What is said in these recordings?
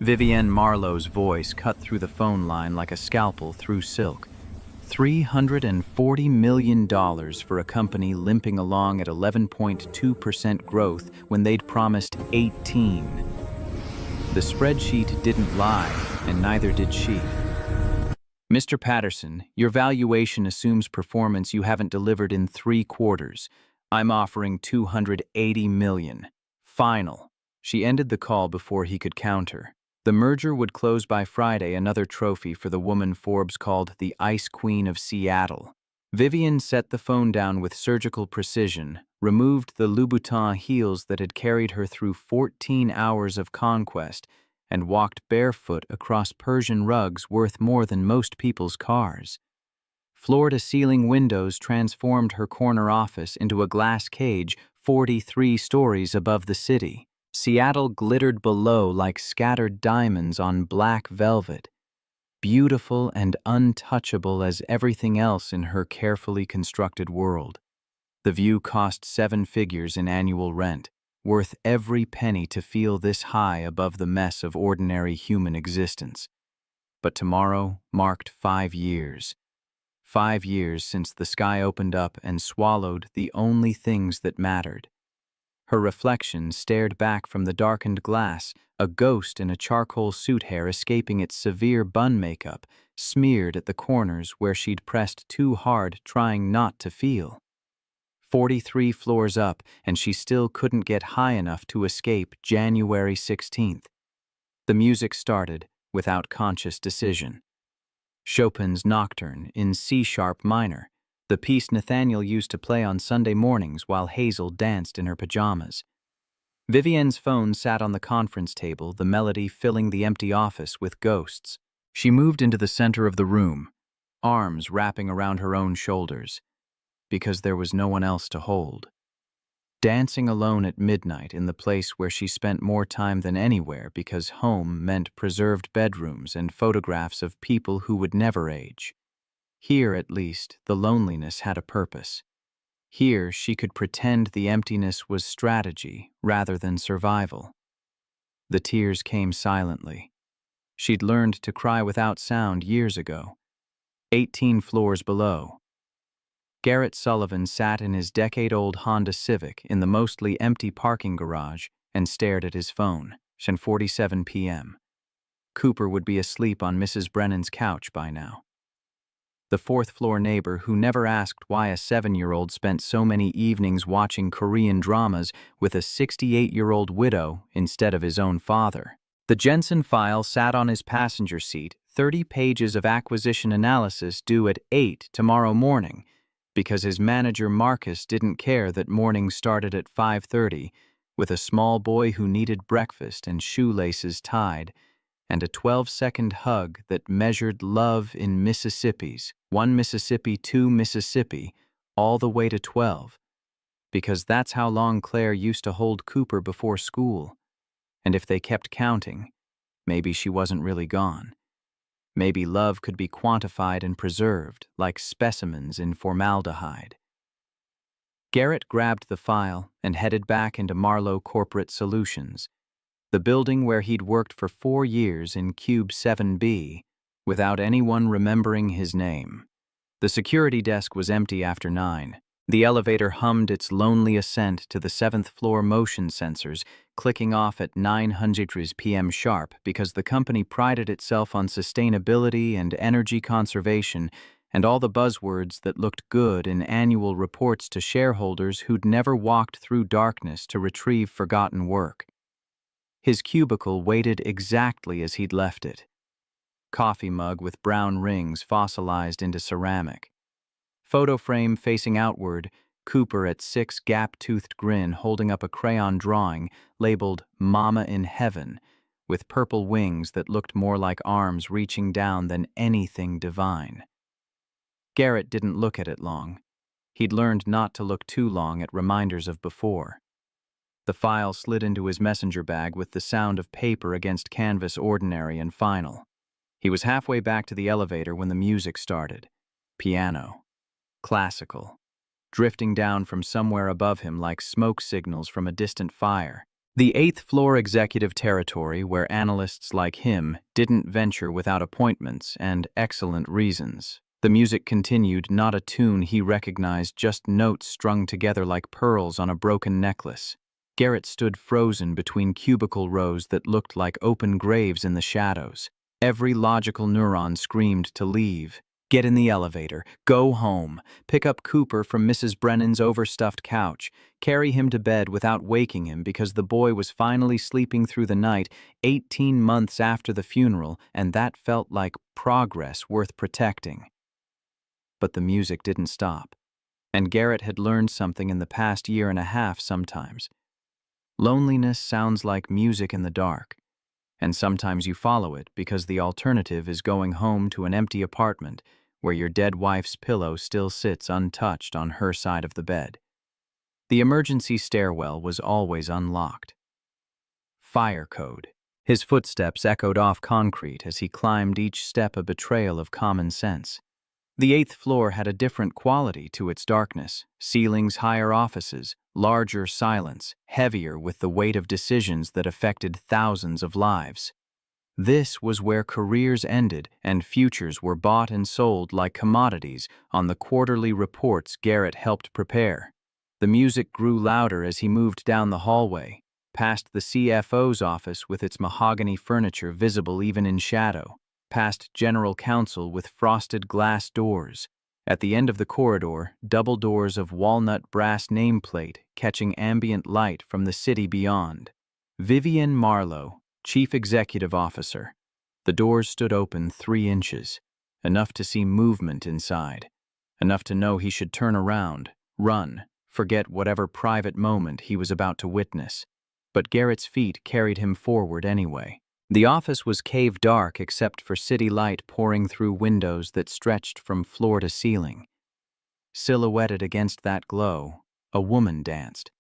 Vivienne Marlowe's voice cut through the phone line like a scalpel through silk. $340 million for a company limping along at 11.2% growth when they'd promised 18. The spreadsheet didn't lie, and neither did she. Mr. Patterson, your valuation assumes performance you haven't delivered in 3 quarters. I'm offering $280 million. Final. She ended the call before he could counter. The merger would close by Friday, another trophy for the woman Forbes called the Ice Queen of Seattle. Vivienne set the phone down with surgical precision, removed the Louboutin heels that had carried her through 14 hours of conquest, and walked barefoot across Persian rugs worth more than most people's cars. Floor-to-ceiling windows transformed her corner office into a glass cage 43 stories above the city. Seattle glittered below like scattered diamonds on black velvet, beautiful and untouchable as everything else in her carefully constructed world. The view cost 7 figures in annual rent, worth every penny to feel this high above the mess of ordinary human existence. But tomorrow marked 5 years. 5 years since the sky opened up and swallowed the only things that mattered. Her reflection stared back from the darkened glass, a ghost in a charcoal suit hair escaping its severe bun makeup, smeared at the corners where she'd pressed too hard trying not to feel. 43 floors up, and she still couldn't get high enough to escape January 16th. The music started without conscious decision. Chopin's Nocturne in C-sharp minor, the piece Nathaniel used to play on Sunday mornings while Hazel danced in her pajamas. Vivienne's phone sat on the conference table, the melody filling the empty office with ghosts. She moved into the center of the room, arms wrapping around her own shoulders, because there was no one else to hold. Dancing alone at midnight in the place where she spent more time than anywhere because home meant preserved bedrooms and photographs of people who would never age. Here, at least, the loneliness had a purpose. Here, she could pretend the emptiness was strategy rather than survival. The tears came silently. She'd learned to cry without sound years ago. 18 floors below. Garrett Sullivan sat in his decade-old Honda Civic in the mostly empty parking garage and stared at his phone. 10:47 p.m. Cooper would be asleep on Mrs. Brennan's couch by now. The fourth-floor neighbor who never asked why a 7-year-old spent so many evenings watching Korean dramas with a 68-year-old widow instead of his own father. The Jensen file sat on his passenger seat, 30 pages of acquisition analysis due at 8 tomorrow morning, because his manager Marcus didn't care that mornings started at 5:30, with a small boy who needed breakfast and shoelaces tied, and a 12-second hug that measured love in Mississippis, 1 Mississippi, 2 Mississippi, all the way to 12, because that's how long Claire used to hold Cooper before school. And if they kept counting, maybe she wasn't really gone. Maybe love could be quantified and preserved, like specimens in formaldehyde. Garrett grabbed the file and headed back into Marlowe Corporate Solutions, the building where he'd worked for 4 years in Cube 7B, without anyone remembering his name. The security desk was empty after 9. The elevator hummed its lonely ascent to the 7th-floor motion sensors, clicking off at 9:00 p.m. sharp because the company prided itself on sustainability and energy conservation and all the buzzwords that looked good in annual reports to shareholders who'd never walked through darkness to retrieve forgotten work. His cubicle waited exactly as he'd left it. Coffee mug with brown rings fossilized into ceramic. Photo frame facing outward, Cooper at 6 gap-toothed grin holding up a crayon drawing labeled Mama in Heaven, with purple wings that looked more like arms reaching down than anything divine. Garrett didn't look at it long. He'd learned not to look too long at reminders of before. The file slid into his messenger bag with the sound of paper against canvas ordinary and final. He was halfway back to the elevator when the music started. Piano. Classical. Drifting down from somewhere above him like smoke signals from a distant fire. The eighth floor executive territory where analysts like him didn't venture without appointments and excellent reasons. The music continued, not a tune he recognized, just notes strung together like pearls on a broken necklace. Garrett stood frozen between cubicle rows that looked like open graves in the shadows. Every logical neuron screamed to leave. Get in the elevator, go home, pick up Cooper from Mrs. Brennan's overstuffed couch, carry him to bed without waking him because the boy was finally sleeping through the night 18 months after the funeral, and that felt like progress worth protecting. But the music didn't stop, and Garrett had learned something in the past year and a half sometimes. Loneliness sounds like music in the dark, and sometimes you follow it because the alternative is going home to an empty apartment where your dead wife's pillow still sits untouched on her side of the bed. The emergency stairwell was always unlocked. Fire code. His footsteps echoed off concrete as he climbed, each step a betrayal of common sense. The eighth floor had a different quality to its darkness. Ceilings, higher offices, larger silence, heavier with the weight of decisions that affected thousands of lives. This was where careers ended and futures were bought and sold like commodities on the quarterly reports Garrett helped prepare. The music grew louder as he moved down the hallway, past the CFO's office with its mahogany furniture visible even in shadow, past general counsel with frosted glass doors. At the end of the corridor, double doors of walnut brass nameplate catching ambient light from the city beyond. Vivian Marlowe, Chief Executive Officer. The doors stood open 3 inches, enough to see movement inside, enough to know he should turn around, run, forget whatever private moment he was about to witness. But Garrett's feet carried him forward anyway. The office was cave dark except for city light pouring through windows that stretched from floor to ceiling. Silhouetted against that glow, a woman danced.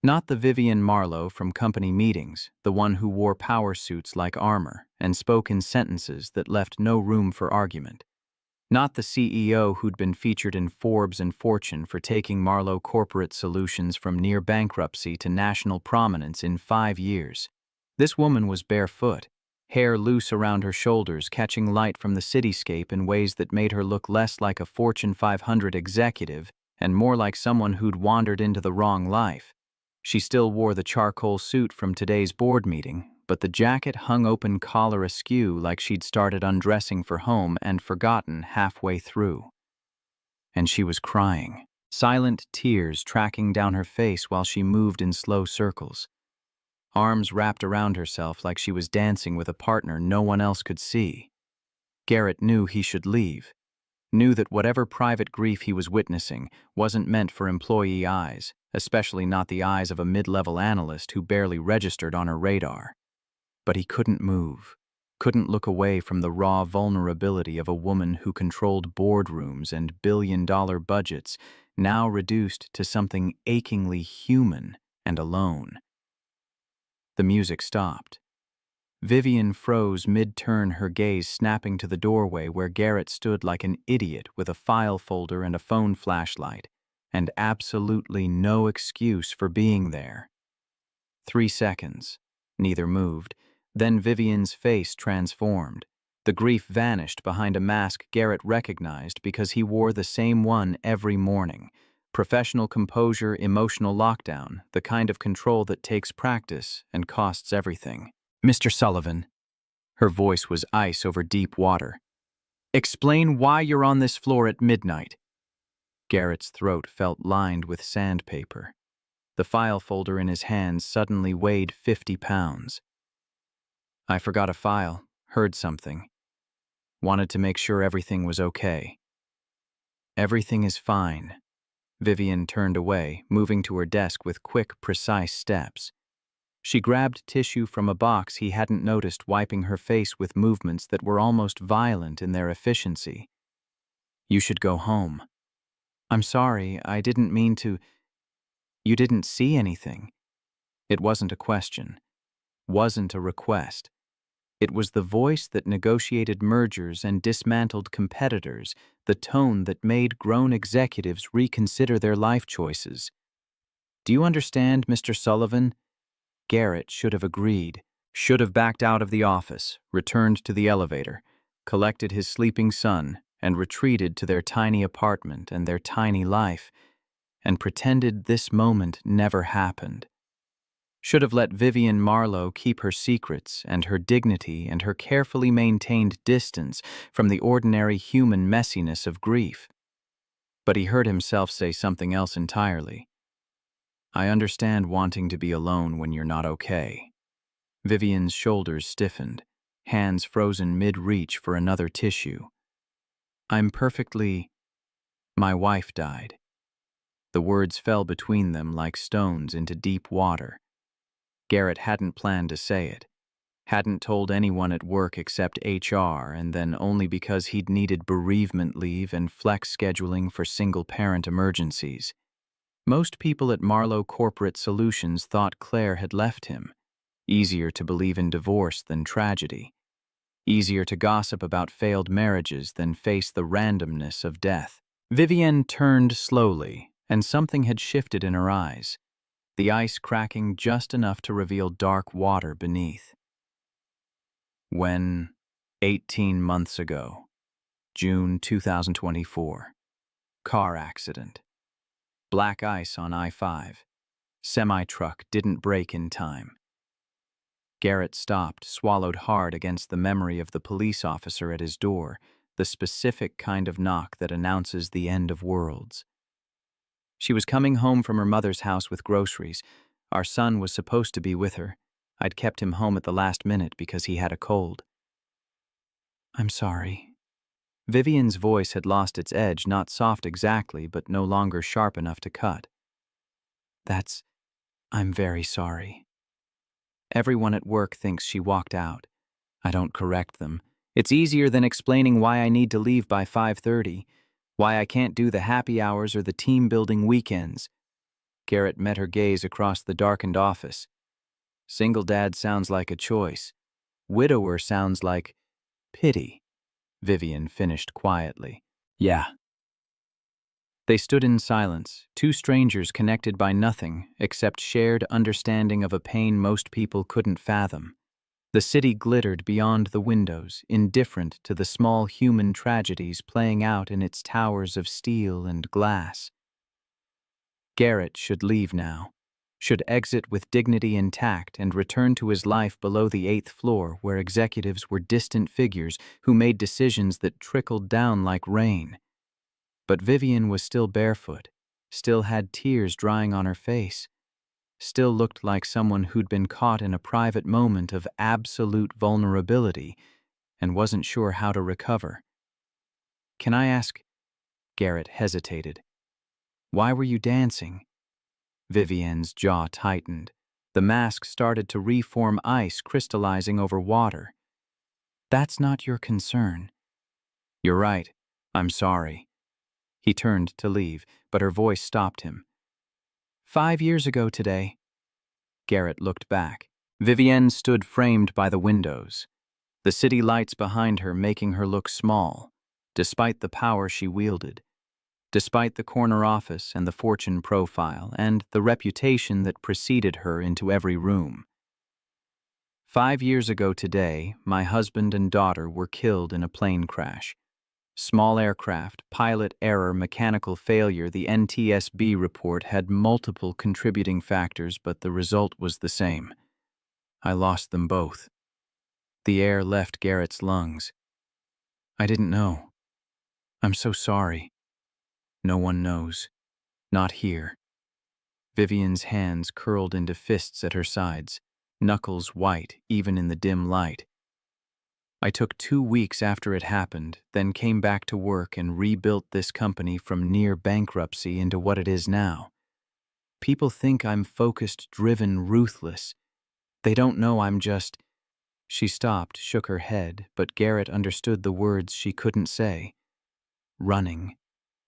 Not the Vivian Marlowe from company meetings, the one who wore power suits like armor and spoke in sentences that left no room for argument. Not the CEO who'd been featured in Forbes and Fortune for taking Marlowe Corporate Solutions from near bankruptcy to national prominence in 5 years. This woman was barefoot, hair loose around her shoulders, catching light from the cityscape in ways that made her look less like a Fortune 500 executive and more like someone who'd wandered into the wrong life. She still wore the charcoal suit from today's board meeting, but the jacket hung open collar askew like she'd started undressing for home and forgotten halfway through. And she was crying, silent tears tracking down her face while she moved in slow circles. Arms wrapped around herself like she was dancing with a partner no one else could see. Garrett knew he should leave, knew that whatever private grief he was witnessing wasn't meant for employee eyes, especially not the eyes of a mid-level analyst who barely registered on her radar. But he couldn't move, couldn't look away from the raw vulnerability of a woman who controlled boardrooms and billion-dollar budgets, now reduced to something achingly human and alone. The music stopped. Vivian froze mid-turn, her gaze snapping to the doorway where Garrett stood like an idiot with a file folder and a phone flashlight, and absolutely no excuse for being there. 3 seconds. Neither moved. Then Vivian's face transformed. The grief vanished behind a mask Garrett recognized because he wore the same one every morning. Professional composure, emotional lockdown, the kind of control that takes practice and costs everything. Mr. Sullivan. Her voice was ice over deep water. Explain why you're on this floor at midnight. Garrett's throat felt lined with sandpaper. The file folder in his hands suddenly weighed 50 pounds. I forgot a file, heard something. Wanted to make sure everything was okay. Everything is fine. Vivian turned away, moving to her desk with quick, precise steps. She grabbed tissue from a box he hadn't noticed, wiping her face with movements that were almost violent in their efficiency. You should go home. I'm sorry, I didn't mean to. You didn't see anything. It wasn't a question. Wasn't a request. It was the voice that negotiated mergers and dismantled competitors, the tone that made grown executives reconsider their life choices. Do you understand, Mr. Sullivan? Garrett should have agreed, should have backed out of the office, returned to the elevator, collected his sleeping son, and retreated to their tiny apartment and their tiny life, and pretended this moment never happened. Should have let Vivian Marlowe keep her secrets and her dignity and her carefully maintained distance from the ordinary human messiness of grief. But he heard himself say something else entirely. I understand wanting to be alone when you're not okay. Vivian's shoulders stiffened, hands frozen mid-reach for another tissue. My wife died. The words fell between them like stones into deep water. Garrett hadn't planned to say it, hadn't told anyone at work except HR, and then only because he'd needed bereavement leave and flex scheduling for single-parent emergencies. Most people at Marlowe Corporate Solutions thought Claire had left him. Easier to believe in divorce than tragedy. Easier to gossip about failed marriages than face the randomness of death. Vivienne turned slowly, and something had shifted in her eyes, the ice cracking just enough to reveal dark water beneath. When, 18 months ago, June 2024, car accident. Black ice on I-5. Semi-truck didn't brake in time. Garrett stopped, swallowed hard against the memory of the police officer at his door, the specific kind of knock that announces the end of worlds. She was coming home from her mother's house with groceries. Our son was supposed to be with her. I'd kept him home at the last minute because he had a cold. I'm sorry. Vivian's voice had lost its edge, not soft exactly, but no longer sharp enough to cut. I'm very sorry. Everyone at work thinks she walked out. I don't correct them. It's easier than explaining why I need to leave by 5:30, why I can't do the happy hours or the team-building weekends. Garrett met her gaze across the darkened office. Single dad sounds like a choice. Widower sounds like pity. Vivian finished quietly. Yeah. They stood in silence, two strangers connected by nothing except shared understanding of a pain most people couldn't fathom. The city glittered beyond the windows, indifferent to the small human tragedies playing out in its towers of steel and glass. Garrett should leave now, should exit with dignity intact and return to his life below the 8th floor where executives were distant figures who made decisions that trickled down like rain. But Vivian was still barefoot, still had tears drying on her face, still looked like someone who'd been caught in a private moment of absolute vulnerability and wasn't sure how to recover. Can I ask? Garrett hesitated. Why were you dancing? Vivian's jaw tightened. The mask started to reform ice crystallizing over water. That's not your concern. You're right. I'm sorry. He turned to leave, but her voice stopped him. 5 years ago today. Garrett looked back. Vivienne stood framed by the windows, the city lights behind her making her look small, despite the power she wielded, despite the corner office and the fortune profile and the reputation that preceded her into every room. 5 years ago today, my husband and daughter were killed in a plane crash. Small aircraft, pilot error, mechanical failure. The NTSB report had multiple contributing factors, but the result was the same. I lost them both. The air left Garrett's lungs. I didn't know. I'm so sorry. No one knows. Not here. Vivian's hands curled into fists at her sides, knuckles white even in the dim light. I took 2 weeks after it happened, then came back to work and rebuilt this company from near bankruptcy into what it is now. People think I'm focused, driven, ruthless. They don't know I'm just... She stopped, shook her head, but Garrett understood the words she couldn't say. Running,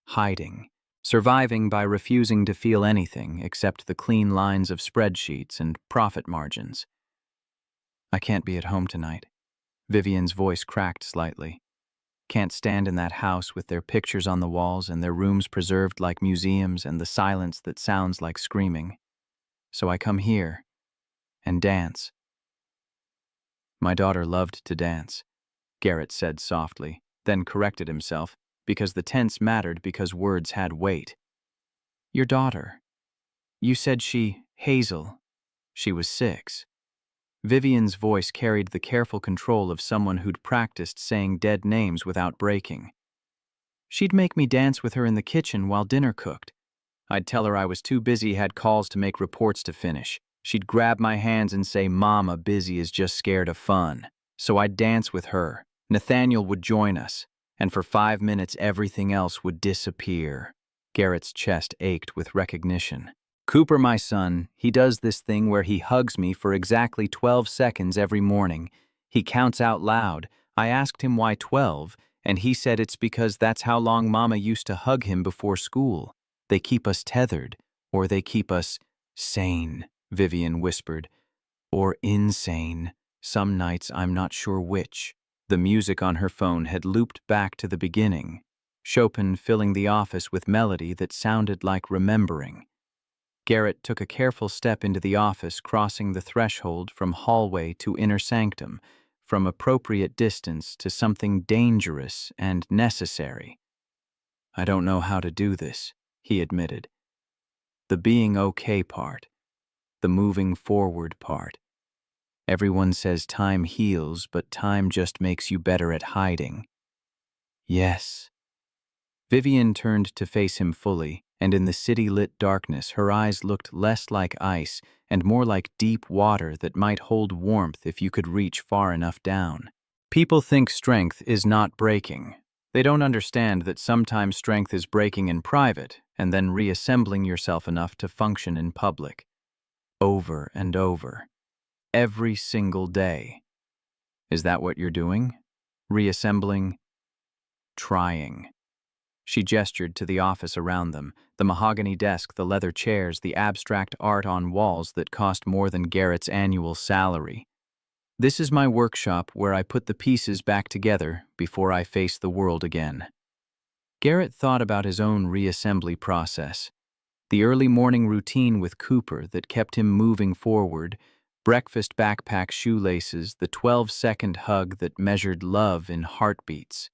hiding, surviving by refusing to feel anything except the clean lines of spreadsheets and profit margins. I can't be at home tonight. Vivian's voice cracked slightly. Can't stand in that house with their pictures on the walls and their rooms preserved like museums and the silence that sounds like screaming. So I come here, and dance. My daughter loved to dance, Garrett said softly, then corrected himself, because the tense mattered because words had weight. Your daughter. You said Hazel. She was 6. Vivian's voice carried the careful control of someone who'd practiced saying dead names without breaking. She'd make me dance with her in the kitchen while dinner cooked. I'd tell her I was too busy, had calls to make, reports to finish. She'd grab my hands and say, Mama, busy is just scared of fun. So I'd dance with her. Nathaniel would join us, and for 5 minutes everything else would disappear. Garrett's chest ached with recognition. Cooper, my son, he does this thing where he hugs me for exactly 12 seconds every morning. He counts out loud. I asked him why 12, and he said it's because that's how long Mama used to hug him before school. They keep us tethered, or they keep us sane, Vivian whispered. Or insane. Some nights I'm not sure which. The music on her phone had looped back to the beginning, Chopin filling the office with melody that sounded like remembering. Garrett took a careful step into the office, crossing the threshold from hallway to inner sanctum, from appropriate distance to something dangerous and necessary. I don't know how to do this, he admitted. The being okay part, the moving forward part. Everyone says time heals, but time just makes you better at hiding. Yes. Vivian turned to face him fully, and in the city-lit darkness her eyes looked less like ice and more like deep water that might hold warmth if you could reach far enough down. People think strength is not breaking. They don't understand that sometimes strength is breaking in private and then reassembling yourself enough to function in public. Over and over. Every single day. Is that what you're doing? Reassembling? Trying. She gestured to the office around them, the mahogany desk, the leather chairs, the abstract art on walls that cost more than Garrett's annual salary. This is my workshop where I put the pieces back together before I face the world again. Garrett thought about his own reassembly process. The early morning routine with Cooper that kept him moving forward, breakfast backpack shoelaces, the 12-second hug that measured love in heartbeats.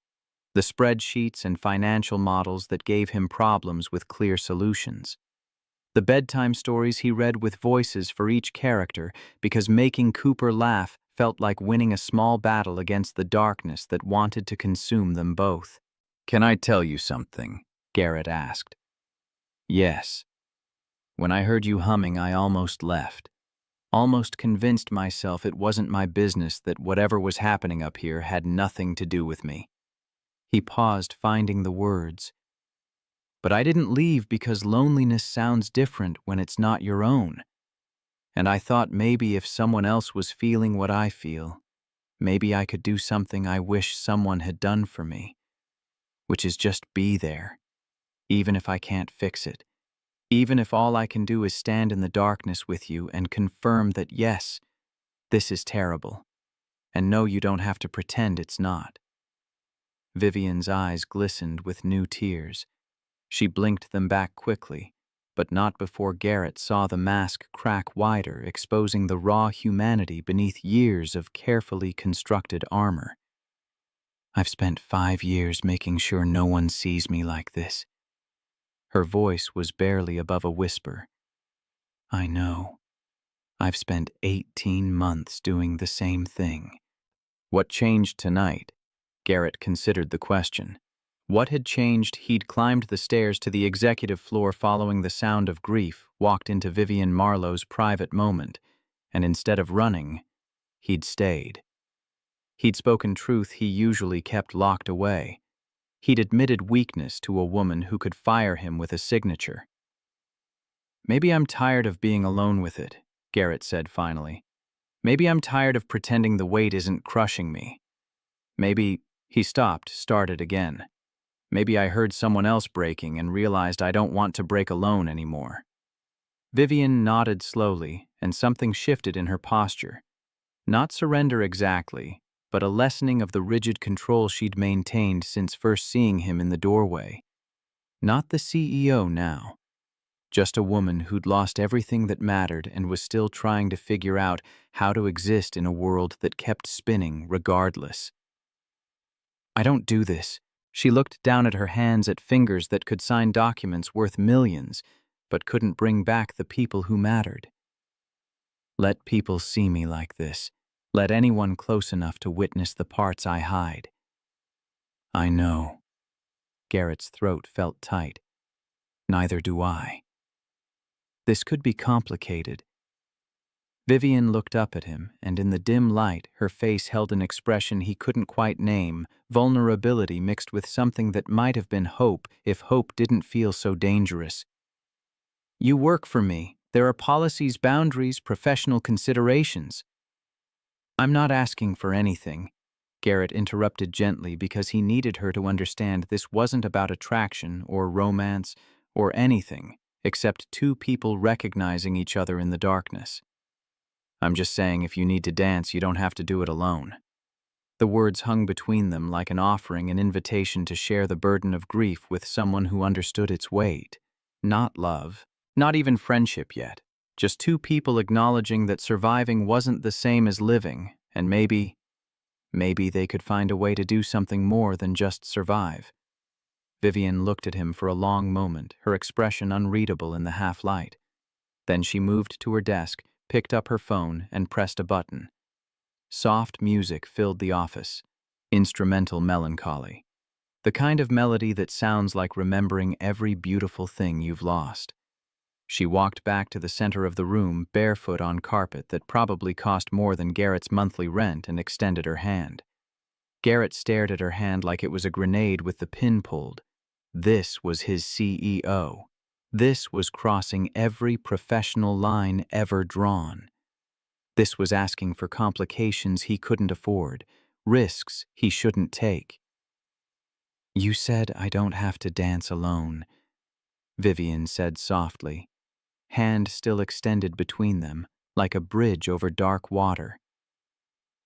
The spreadsheets and financial models that gave him problems with clear solutions. The bedtime stories he read with voices for each character because making Cooper laugh felt like winning a small battle against the darkness that wanted to consume them both. Can I tell you something? Garrett asked. Yes. When I heard you humming, I almost left. Almost convinced myself it wasn't my business, that whatever was happening up here had nothing to do with me. He paused, finding the words. But I didn't leave because loneliness sounds different when it's not your own. And I thought maybe if someone else was feeling what I feel, maybe I could do something I wish someone had done for me, which is just be there, even if I can't fix it, even if all I can do is stand in the darkness with you and confirm that yes, this is terrible, and no, you don't have to pretend it's not. Vivian's eyes glistened with new tears. She blinked them back quickly, but not before Garrett saw the mask crack wider, exposing the raw humanity beneath years of carefully constructed armor. I've spent 5 years making sure no one sees me like this. Her voice was barely above a whisper. I know. I've spent 18 months doing the same thing. What changed tonight? Garrett considered the question. What had changed? He'd climbed the stairs to the executive floor following the sound of grief, walked into Vivian Marlowe's private moment, and instead of running, he'd stayed. He'd spoken truth he usually kept locked away. He'd admitted weakness to a woman who could fire him with a signature. Maybe I'm tired of being alone with it, Garrett said finally. Maybe I'm tired of pretending the weight isn't crushing me. Maybe, he stopped, started again. Maybe I heard someone else breaking and realized I don't want to break alone anymore. Vivian nodded slowly, and something shifted in her posture. Not surrender exactly, but a lessening of the rigid control she'd maintained since first seeing him in the doorway. Not the CEO now. Just a woman who'd lost everything that mattered and was still trying to figure out how to exist in a world that kept spinning regardless. I don't do this. She looked down at her hands at fingers that could sign documents worth millions, but couldn't bring back the people who mattered. Let people see me like this. Let anyone close enough to witness the parts I hide. I know. Garrett's throat felt tight. Neither do I. This could be complicated. Vivian looked up at him, and in the dim light, her face held an expression he couldn't quite name, vulnerability mixed with something that might have been hope if hope didn't feel so dangerous. You work for me. There are policies, boundaries, professional considerations. I'm not asking for anything, Garrett interrupted gently because he needed her to understand this wasn't about attraction or romance or anything except two people recognizing each other in the darkness. I'm just saying if you need to dance, you don't have to do it alone. The words hung between them like an offering, an invitation to share the burden of grief with someone who understood its weight. Not love, not even friendship yet. Just two people acknowledging that surviving wasn't the same as living, and maybe they could find a way to do something more than just survive. Vivian looked at him for a long moment, her expression unreadable in the half-light. Then she moved to her desk, picked up her phone, and pressed a button. Soft music filled the office, instrumental melancholy. The kind of melody that sounds like remembering every beautiful thing you've lost. She walked back to the center of the room, barefoot on carpet that probably cost more than Garrett's monthly rent, and extended her hand. Garrett stared at her hand like it was a grenade with the pin pulled. This was his CEO. This was crossing every professional line ever drawn. This was asking for complications he couldn't afford, risks he shouldn't take. You said I don't have to dance alone, Vivian said softly, hand still extended between them, like a bridge over dark water.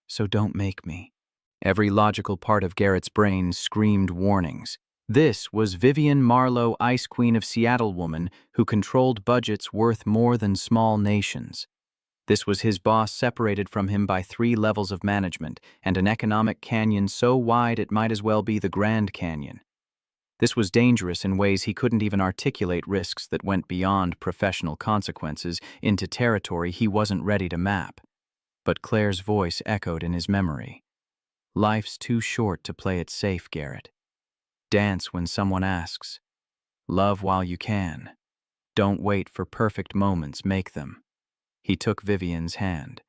So don't make me. Every logical part of Garrett's brain screamed warnings. This was Vivian Marlowe, Ice Queen of Seattle woman who controlled budgets worth more than small nations. This was his boss separated from him by 3 levels of management and an economic canyon so wide it might as well be the Grand Canyon. This was dangerous in ways he couldn't even articulate, risks that went beyond professional consequences into territory he wasn't ready to map. But Claire's voice echoed in his memory. Life's too short to play it safe, Garrett. Dance when someone asks. Love while you can. Don't wait for perfect moments, make them. He took Vivian's hand.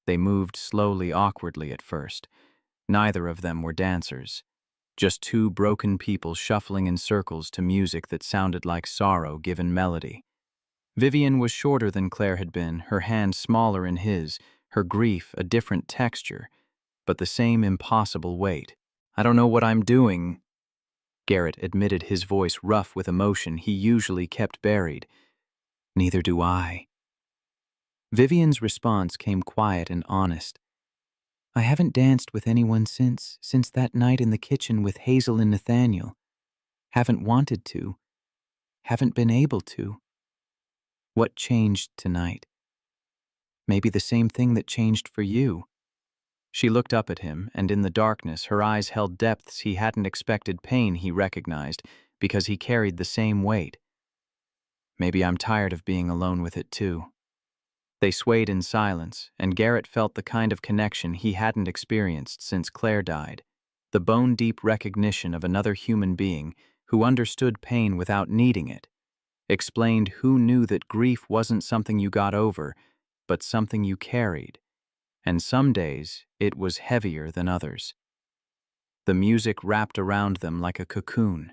They moved slowly, awkwardly at first. Neither of them were dancers. Just two broken people shuffling in circles to music that sounded like sorrow given melody. Vivian was shorter than Claire had been, her hand smaller in his, her grief a different texture, but the same impossible weight. I don't know what I'm doing, Garrett admitted, his voice rough with emotion he usually kept buried. Neither do I. Vivian's response came quiet and honest. I haven't danced with anyone since that night in the kitchen with Hazel and Nathaniel. Haven't wanted to. Haven't been able to. What changed tonight? Maybe the same thing that changed for you. She looked up at him, and in the darkness her eyes held depths he hadn't expected, pain he recognized, because he carried the same weight. Maybe I'm tired of being alone with it too. They swayed in silence, and Garrett felt the kind of connection he hadn't experienced since Claire died, the bone-deep recognition of another human being who understood pain without needing it, explained who knew that grief wasn't something you got over, but something you carried. And some days it was heavier than others. The music wrapped around them like a cocoon.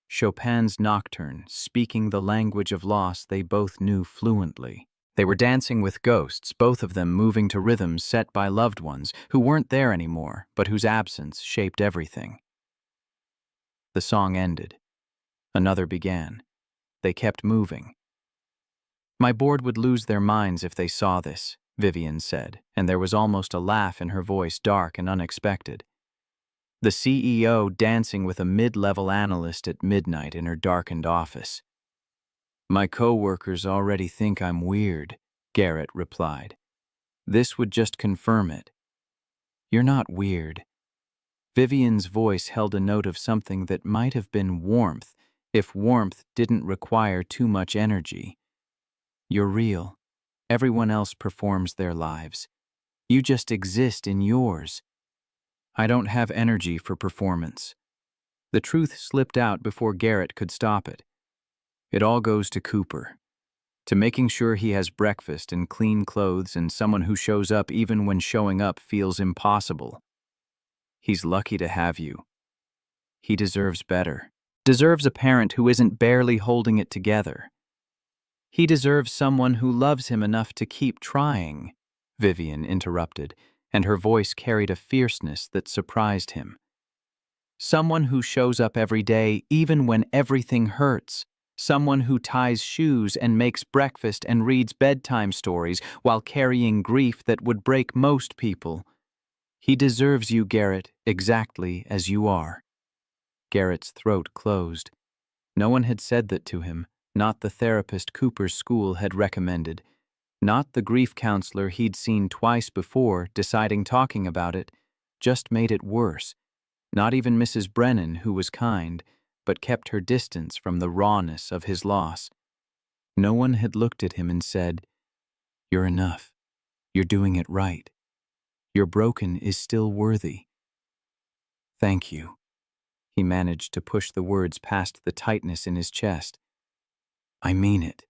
Chopin's Nocturne, speaking the language of loss they both knew fluently. They were dancing with ghosts, both of them moving to rhythms set by loved ones who weren't there anymore, but whose absence shaped everything. The song ended. Another began. They kept moving. My board would lose their minds if they saw this, Vivian said, and there was almost a laugh in her voice, dark and unexpected. The CEO dancing with a mid-level analyst at midnight in her darkened office. My coworkers already think I'm weird, Garrett replied. This would just confirm it. You're not weird. Vivian's voice held a note of something that might have been warmth, if warmth didn't require too much energy. You're real. Everyone else performs their lives. You just exist in yours. I don't have energy for performance. The truth slipped out before Garrett could stop it. It all goes to Cooper. To making sure he has breakfast and clean clothes and someone who shows up even when showing up feels impossible. He's lucky to have you. He deserves better. Deserves a parent who isn't barely holding it together. He deserves someone who loves him enough to keep trying, Vivian interrupted, and her voice carried a fierceness that surprised him. Someone who shows up every day even when everything hurts. Someone who ties shoes and makes breakfast and reads bedtime stories while carrying grief that would break most people. He deserves you, Garrett, exactly as you are. Garrett's throat closed. No one had said that to him, not the therapist Cooper's school had recommended, not the grief counselor he'd seen twice before deciding talking about it, just made it worse. Not even Mrs. Brennan, who was kind, but kept her distance from the rawness of his loss. No one had looked at him and said, "You're enough. You're doing it right. Your broken is still worthy." Thank you. He managed to push the words past the tightness in his chest. I mean it.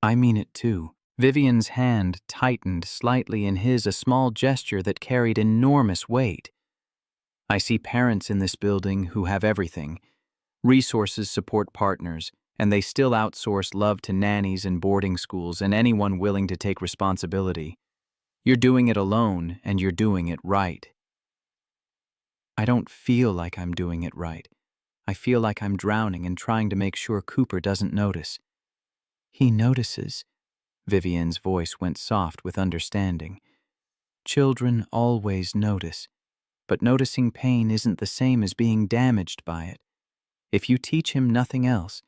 I mean it too. Vivian's hand tightened slightly in his, a small gesture that carried enormous weight. I see parents in this building who have everything. Resources support partners, and they still outsource love to nannies and boarding schools and anyone willing to take responsibility. You're doing it alone, and you're doing it right. I don't feel like I'm doing it right. I feel like I'm drowning and trying to make sure Cooper doesn't notice. He notices. Vivian's voice went soft with understanding. Children always notice, but noticing pain isn't the same as being damaged by it. If you teach him nothing else,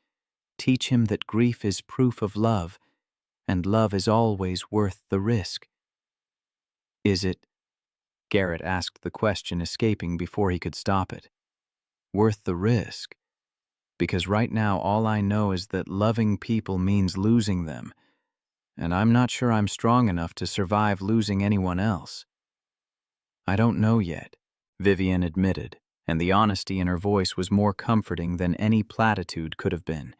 teach him that grief is proof of love, and love is always worth the risk. Is it? Garrett asked the question, escaping before he could stop it. Worth the risk? Because right now all I know is that loving people means losing them, and I'm not sure I'm strong enough to survive losing anyone else. I don't know yet, Vivian admitted, and the honesty in her voice was more comforting than any platitude could have been.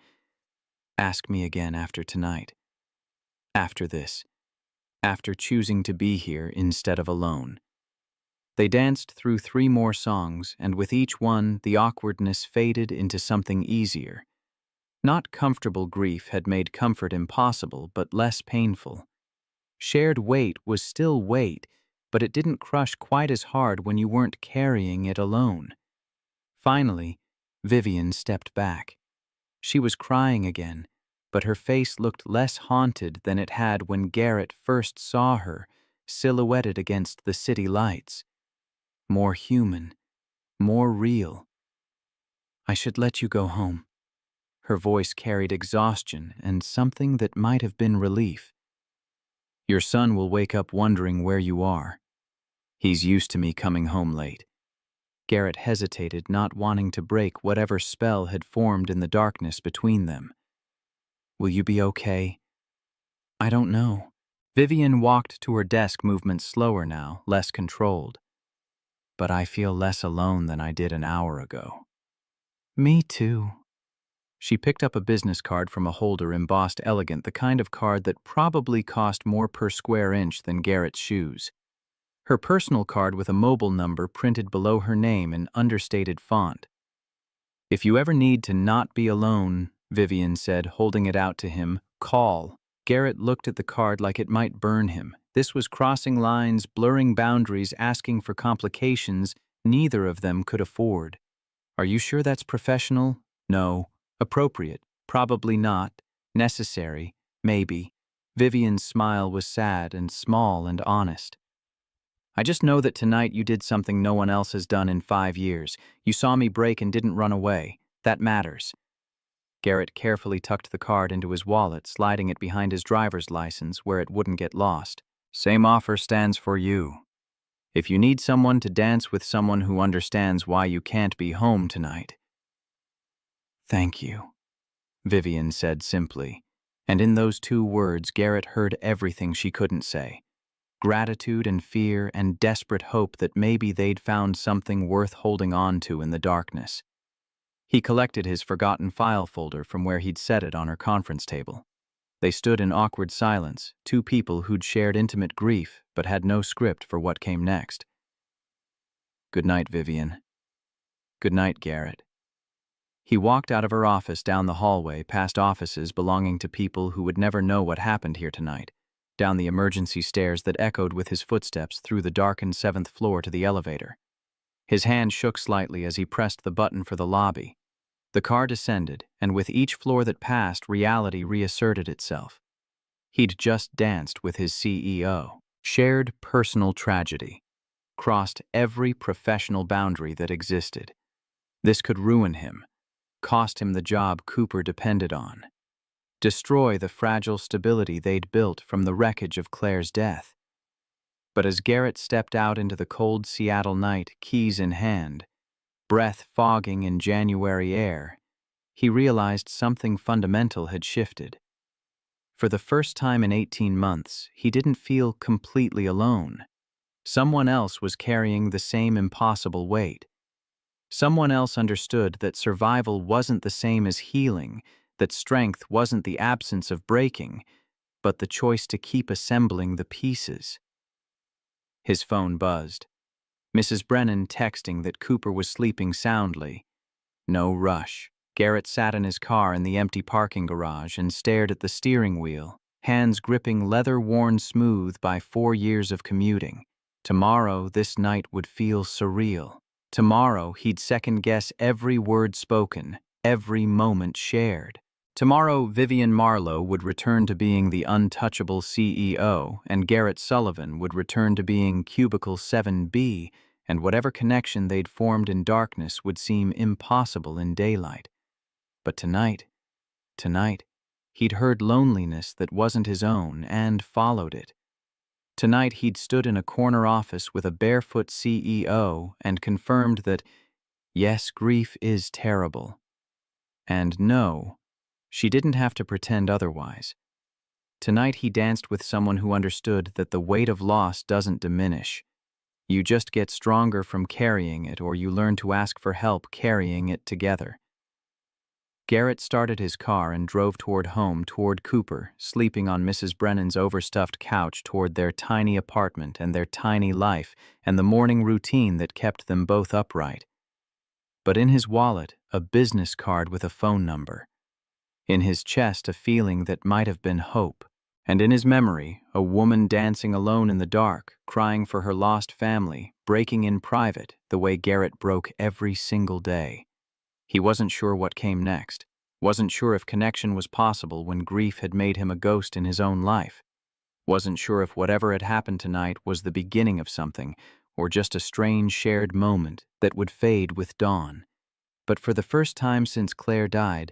Ask me again after tonight. After this. After choosing to be here instead of alone. They danced through 3 more songs, and with each one, the awkwardness faded into something easier. Not comfortable grief had made comfort impossible, but less painful. Shared weight was still weight, but it didn't crush quite as hard when you weren't carrying it alone. Finally, Vivian stepped back. She was crying again, but her face looked less haunted than it had when Garrett first saw her, silhouetted against the city lights. More human, more real. I should let you go home. Her voice carried exhaustion and something that might have been relief. Your son will wake up wondering where you are. He's used to me coming home late. Garrett hesitated, not wanting to break whatever spell had formed in the darkness between them. Will you be okay? I don't know. Vivian walked to her desk, movement slower now, less controlled. But I feel less alone than I did an hour ago. Me too. She picked up a business card from a holder, embossed elegant, the kind of card that probably cost more per square inch than Garrett's shoes. Her personal card with a mobile number printed below her name in understated font. If you ever need to not be alone, Vivian said, holding it out to him, call. Garrett looked at the card like it might burn him. This was crossing lines, blurring boundaries, asking for complications neither of them could afford. Are you sure that's professional? No. Appropriate? Probably not. Necessary? Maybe. Vivian's smile was sad and small and honest. I just know that tonight you did something no one else has done in 5 years. You saw me break and didn't run away. That matters. Garrett carefully tucked the card into his wallet, sliding it behind his driver's license where it wouldn't get lost. Same offer stands for you. If you need someone to dance with someone who understands why you can't be home tonight. Thank you, Vivian said simply, and in those two words Garrett heard everything she couldn't say. Gratitude and fear and desperate hope that maybe they'd found something worth holding on to in the darkness. He collected his forgotten file folder from where he'd set it on her conference table. They stood in awkward silence, two people who'd shared intimate grief but had no script for what came next. Good night, Vivian. Good night, Garrett. He walked out of her office down the hallway, past offices belonging to people who would never know what happened here tonight, down the emergency stairs that echoed with his footsteps through the darkened 7th floor to the elevator. His hand shook slightly as he pressed the button for the lobby. The car descended, and with each floor that passed, reality reasserted itself. He'd just danced with his CEO, shared personal tragedy, crossed every professional boundary that existed. This could ruin him, cost him the job Cooper depended on, destroy the fragile stability they'd built from the wreckage of Claire's death. But as Garrett stepped out into the cold Seattle night, keys in hand, breath fogging in January air, he realized something fundamental had shifted. For the first time in 18 months, he didn't feel completely alone. Someone else was carrying the same impossible weight. Someone else understood that survival wasn't the same as healing, that strength wasn't the absence of breaking, but the choice to keep assembling the pieces. His phone buzzed. Mrs. Brennan texting that Cooper was sleeping soundly. No rush. Garrett sat in his car in the empty parking garage and stared at the steering wheel, hands gripping leather worn smooth by 4 years of commuting. Tomorrow, this night would feel surreal. Tomorrow, he'd second-guess every word spoken, every moment shared. Tomorrow, Vivian Marlowe would return to being the untouchable CEO, and Garrett Sullivan would return to being Cubicle 7B, and whatever connection they'd formed in darkness would seem impossible in daylight. But tonight, he'd heard loneliness that wasn't his own and followed it. Tonight he'd stood in a corner office with a barefoot CEO and confirmed that, yes, grief is terrible. And no, she didn't have to pretend otherwise. Tonight he danced with someone who understood that the weight of loss doesn't diminish. You just get stronger from carrying it, or you learn to ask for help carrying it together. Garrett started his car and drove toward home, toward Cooper, sleeping on Mrs. Brennan's overstuffed couch, toward their tiny apartment and their tiny life and the morning routine that kept them both upright. But in his wallet, a business card with a phone number. In his chest, a feeling that might have been hope. And in his memory, a woman dancing alone in the dark, crying for her lost family, breaking in private, the way Garrett broke every single day. He wasn't sure what came next, wasn't sure if connection was possible when grief had made him a ghost in his own life, wasn't sure if whatever had happened tonight was the beginning of something, or just a strange shared moment that would fade with dawn. But for the first time since Claire died,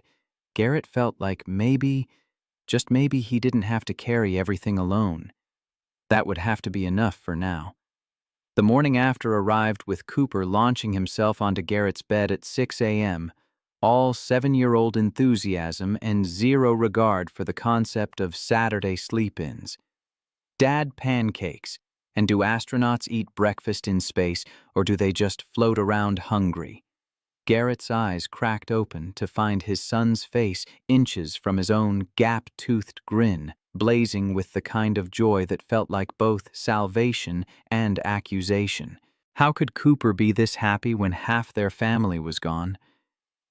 Garrett felt like maybe, just maybe, he didn't have to carry everything alone. That would have to be enough for now. The morning after arrived with Cooper launching himself onto Garrett's bed at 6 a.m., all 7-year-old enthusiasm and zero regard for the concept of Saturday sleep-ins. Dad pancakes, and do astronauts eat breakfast in space, or do they just float around hungry? Garrett's eyes cracked open to find his son's face inches from his own gap-toothed grin, blazing with the kind of joy that felt like both salvation and accusation. How could Cooper be this happy when half their family was gone?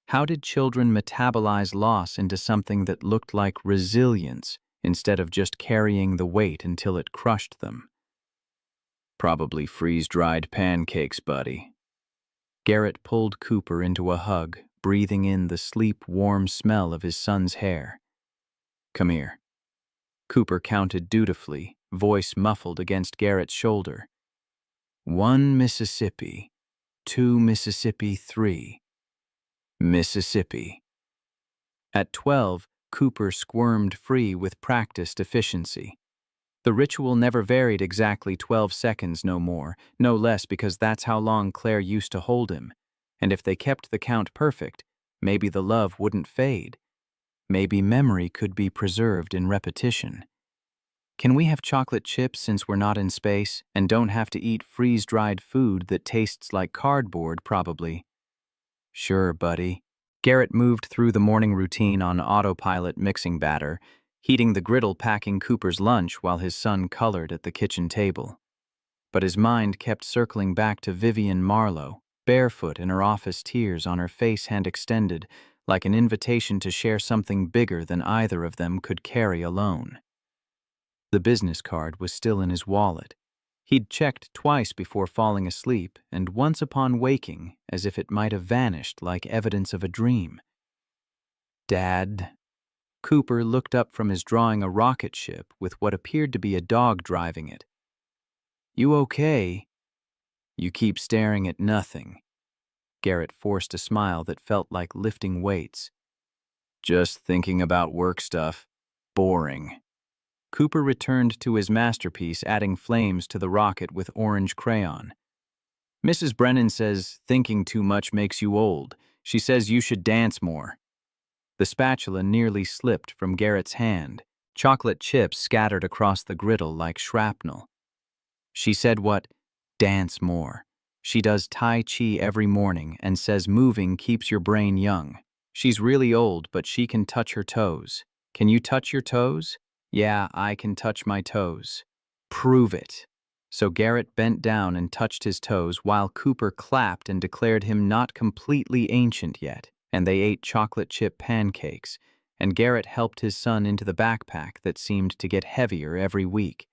How did children metabolize loss into something that looked like resilience instead of just carrying the weight until it crushed them? Probably freeze-dried pancakes, buddy. Garrett pulled Cooper into a hug, breathing in the sleep-warm smell of his son's hair. Come here. Cooper counted dutifully, voice muffled against Garrett's shoulder. 1 Mississippi, 2 Mississippi, 3 Mississippi. At 12, Cooper squirmed free with practiced efficiency. The ritual never varied exactly 12 seconds, no more, no less, because that's how long Claire used to hold him. And if they kept the count perfect, maybe the love wouldn't fade. Maybe memory could be preserved in repetition. Can we have chocolate chips since we're not in space and don't have to eat freeze-dried food that tastes like cardboard, probably? Sure, buddy. Garrett moved through the morning routine on autopilot, mixing batter, heating the griddle, packing Cooper's lunch while his son colored at the kitchen table. But his mind kept circling back to Vivian Marlowe, barefoot in her office, tears on her face, hand extended, like an invitation to share something bigger than either of them could carry alone. The business card was still in his wallet. He'd checked twice before falling asleep, and once upon waking, as if it might have vanished like evidence of a dream. Dad. Cooper looked up from his drawing a rocket ship with what appeared to be a dog driving it. You okay? You keep staring at nothing. Garrett forced a smile that felt like lifting weights. Just thinking about work stuff. Boring. Cooper returned to his masterpiece, adding flames to the rocket with orange crayon. Mrs. Brennan says thinking too much makes you old. She says you should dance more. The spatula nearly slipped from Garrett's hand. Chocolate chips scattered across the griddle like shrapnel. She said what? Dance more. She does Tai Chi every morning and says moving keeps your brain young. She's really old, but she can touch her toes. Can you touch your toes? Yeah, I can touch my toes. Prove it. So Garrett bent down and touched his toes while Cooper clapped and declared him not completely ancient yet, and they ate chocolate chip pancakes, and Garrett helped his son into the backpack that seemed to get heavier every week.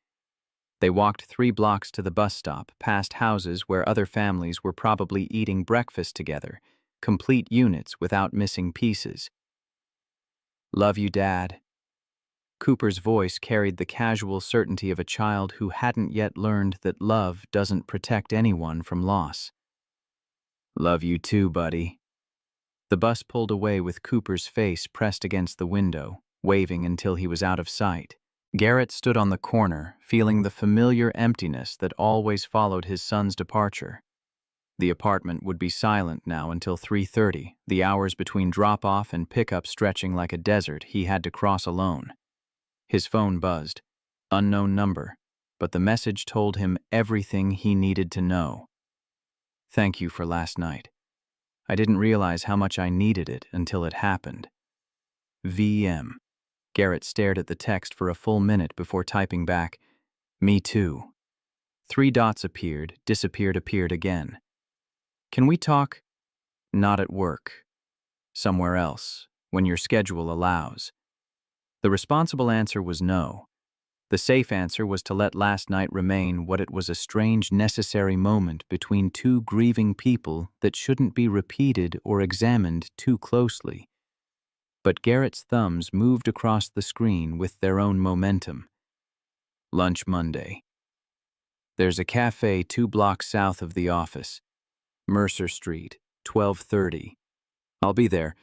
They walked 3 blocks to the bus stop, past houses where other families were probably eating breakfast together, complete units without missing pieces. Love you, Dad. Cooper's voice carried the casual certainty of a child who hadn't yet learned that love doesn't protect anyone from loss. Love you too, buddy. The bus pulled away with Cooper's face pressed against the window, waving until he was out of sight. Garrett stood on the corner, feeling the familiar emptiness that always followed his son's departure. The apartment would be silent now until 3:30, the hours between drop-off and pickup stretching like a desert he had to cross alone. His phone buzzed. Unknown number, but the message told him everything he needed to know. Thank you for last night. I didn't realize how much I needed it until it happened. VM. Garrett stared at the text for a full minute before typing back, Me too. 3 dots appeared, disappeared, appeared again. Can we talk? Not at work. Somewhere else, when your schedule allows. The responsible answer was no. The safe answer was to let last night remain what it was, a strange, necessary moment between 2 grieving people that shouldn't be repeated or examined too closely. But Garrett's thumbs moved across the screen with their own momentum. Lunch Monday. There's a cafe 2 blocks south of the office. Mercer Street, 12:30. I'll be there.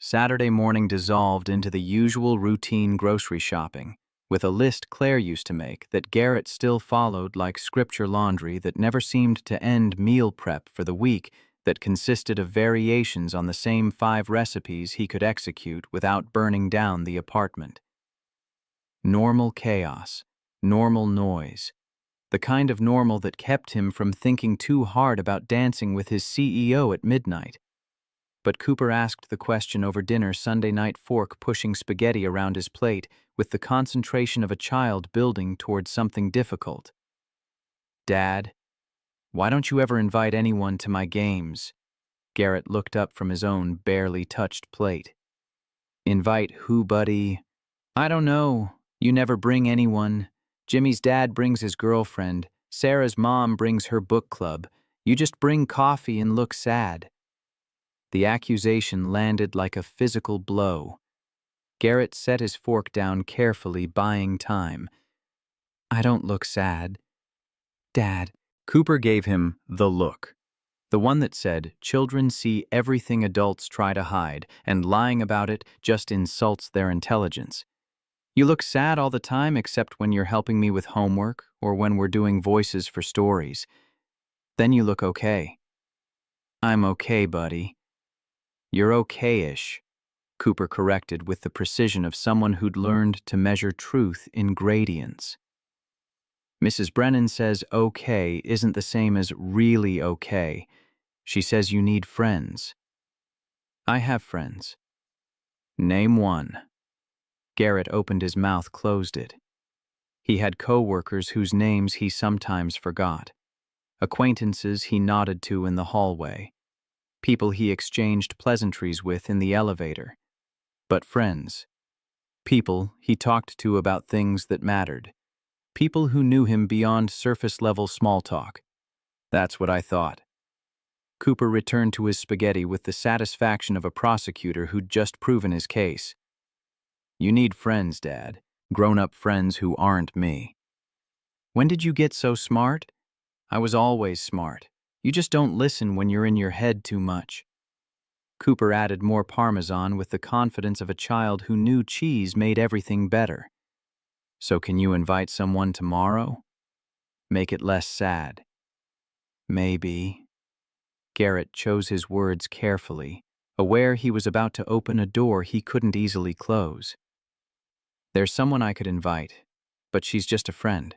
Saturday morning dissolved into the usual routine grocery shopping, with a list Claire used to make that Garrett still followed like scripture laundry that never seemed to end, meal prep for the week that consisted of variations on the same 5 recipes he could execute without burning down the apartment. Normal chaos, normal noise, the kind of normal that kept him from thinking too hard about dancing with his CEO at midnight. But Cooper asked the question over dinner Sunday night, fork pushing spaghetti around his plate with the concentration of a child building towards something difficult. Dad, why don't you ever invite anyone to my games? Garrett looked up from his own barely touched plate. Invite who, buddy? I don't know. You never bring anyone. Jimmy's dad brings his girlfriend. Sarah's mom brings her book club. You just bring coffee and look sad. The accusation landed like a physical blow. Garrett set his fork down carefully, buying time. I don't look sad. Dad. Cooper gave him the look. The one that said, "Children see everything adults try to hide, and lying about it just insults their intelligence. You look sad all the time except when you're helping me with homework or when we're doing voices for stories. Then you look okay." "I'm okay, buddy." "You're okay-ish," Cooper corrected with the precision of someone who'd learned to measure truth in gradients. "Mrs. Brennan says okay isn't the same as really okay. She says you need friends." "I have friends." "Name one." Garrett opened his mouth, closed it. He had co-workers whose names he sometimes forgot. Acquaintances he nodded to in the hallway. People he exchanged pleasantries with in the elevator. But friends. People he talked to about things that mattered. People who knew him beyond surface-level small talk. "That's what I thought." Cooper returned to his spaghetti with the satisfaction of a prosecutor who'd just proven his case. "You need friends, Dad. Grown-up friends who aren't me." "When did you get so smart?" "I was always smart. You just don't listen when you're in your head too much." Cooper added more Parmesan with the confidence of a child who knew cheese made everything better. "So can you invite someone tomorrow? Make it less sad." "Maybe." Garrett chose his words carefully, aware he was about to open a door he couldn't easily close. "There's someone I could invite, but she's just a friend."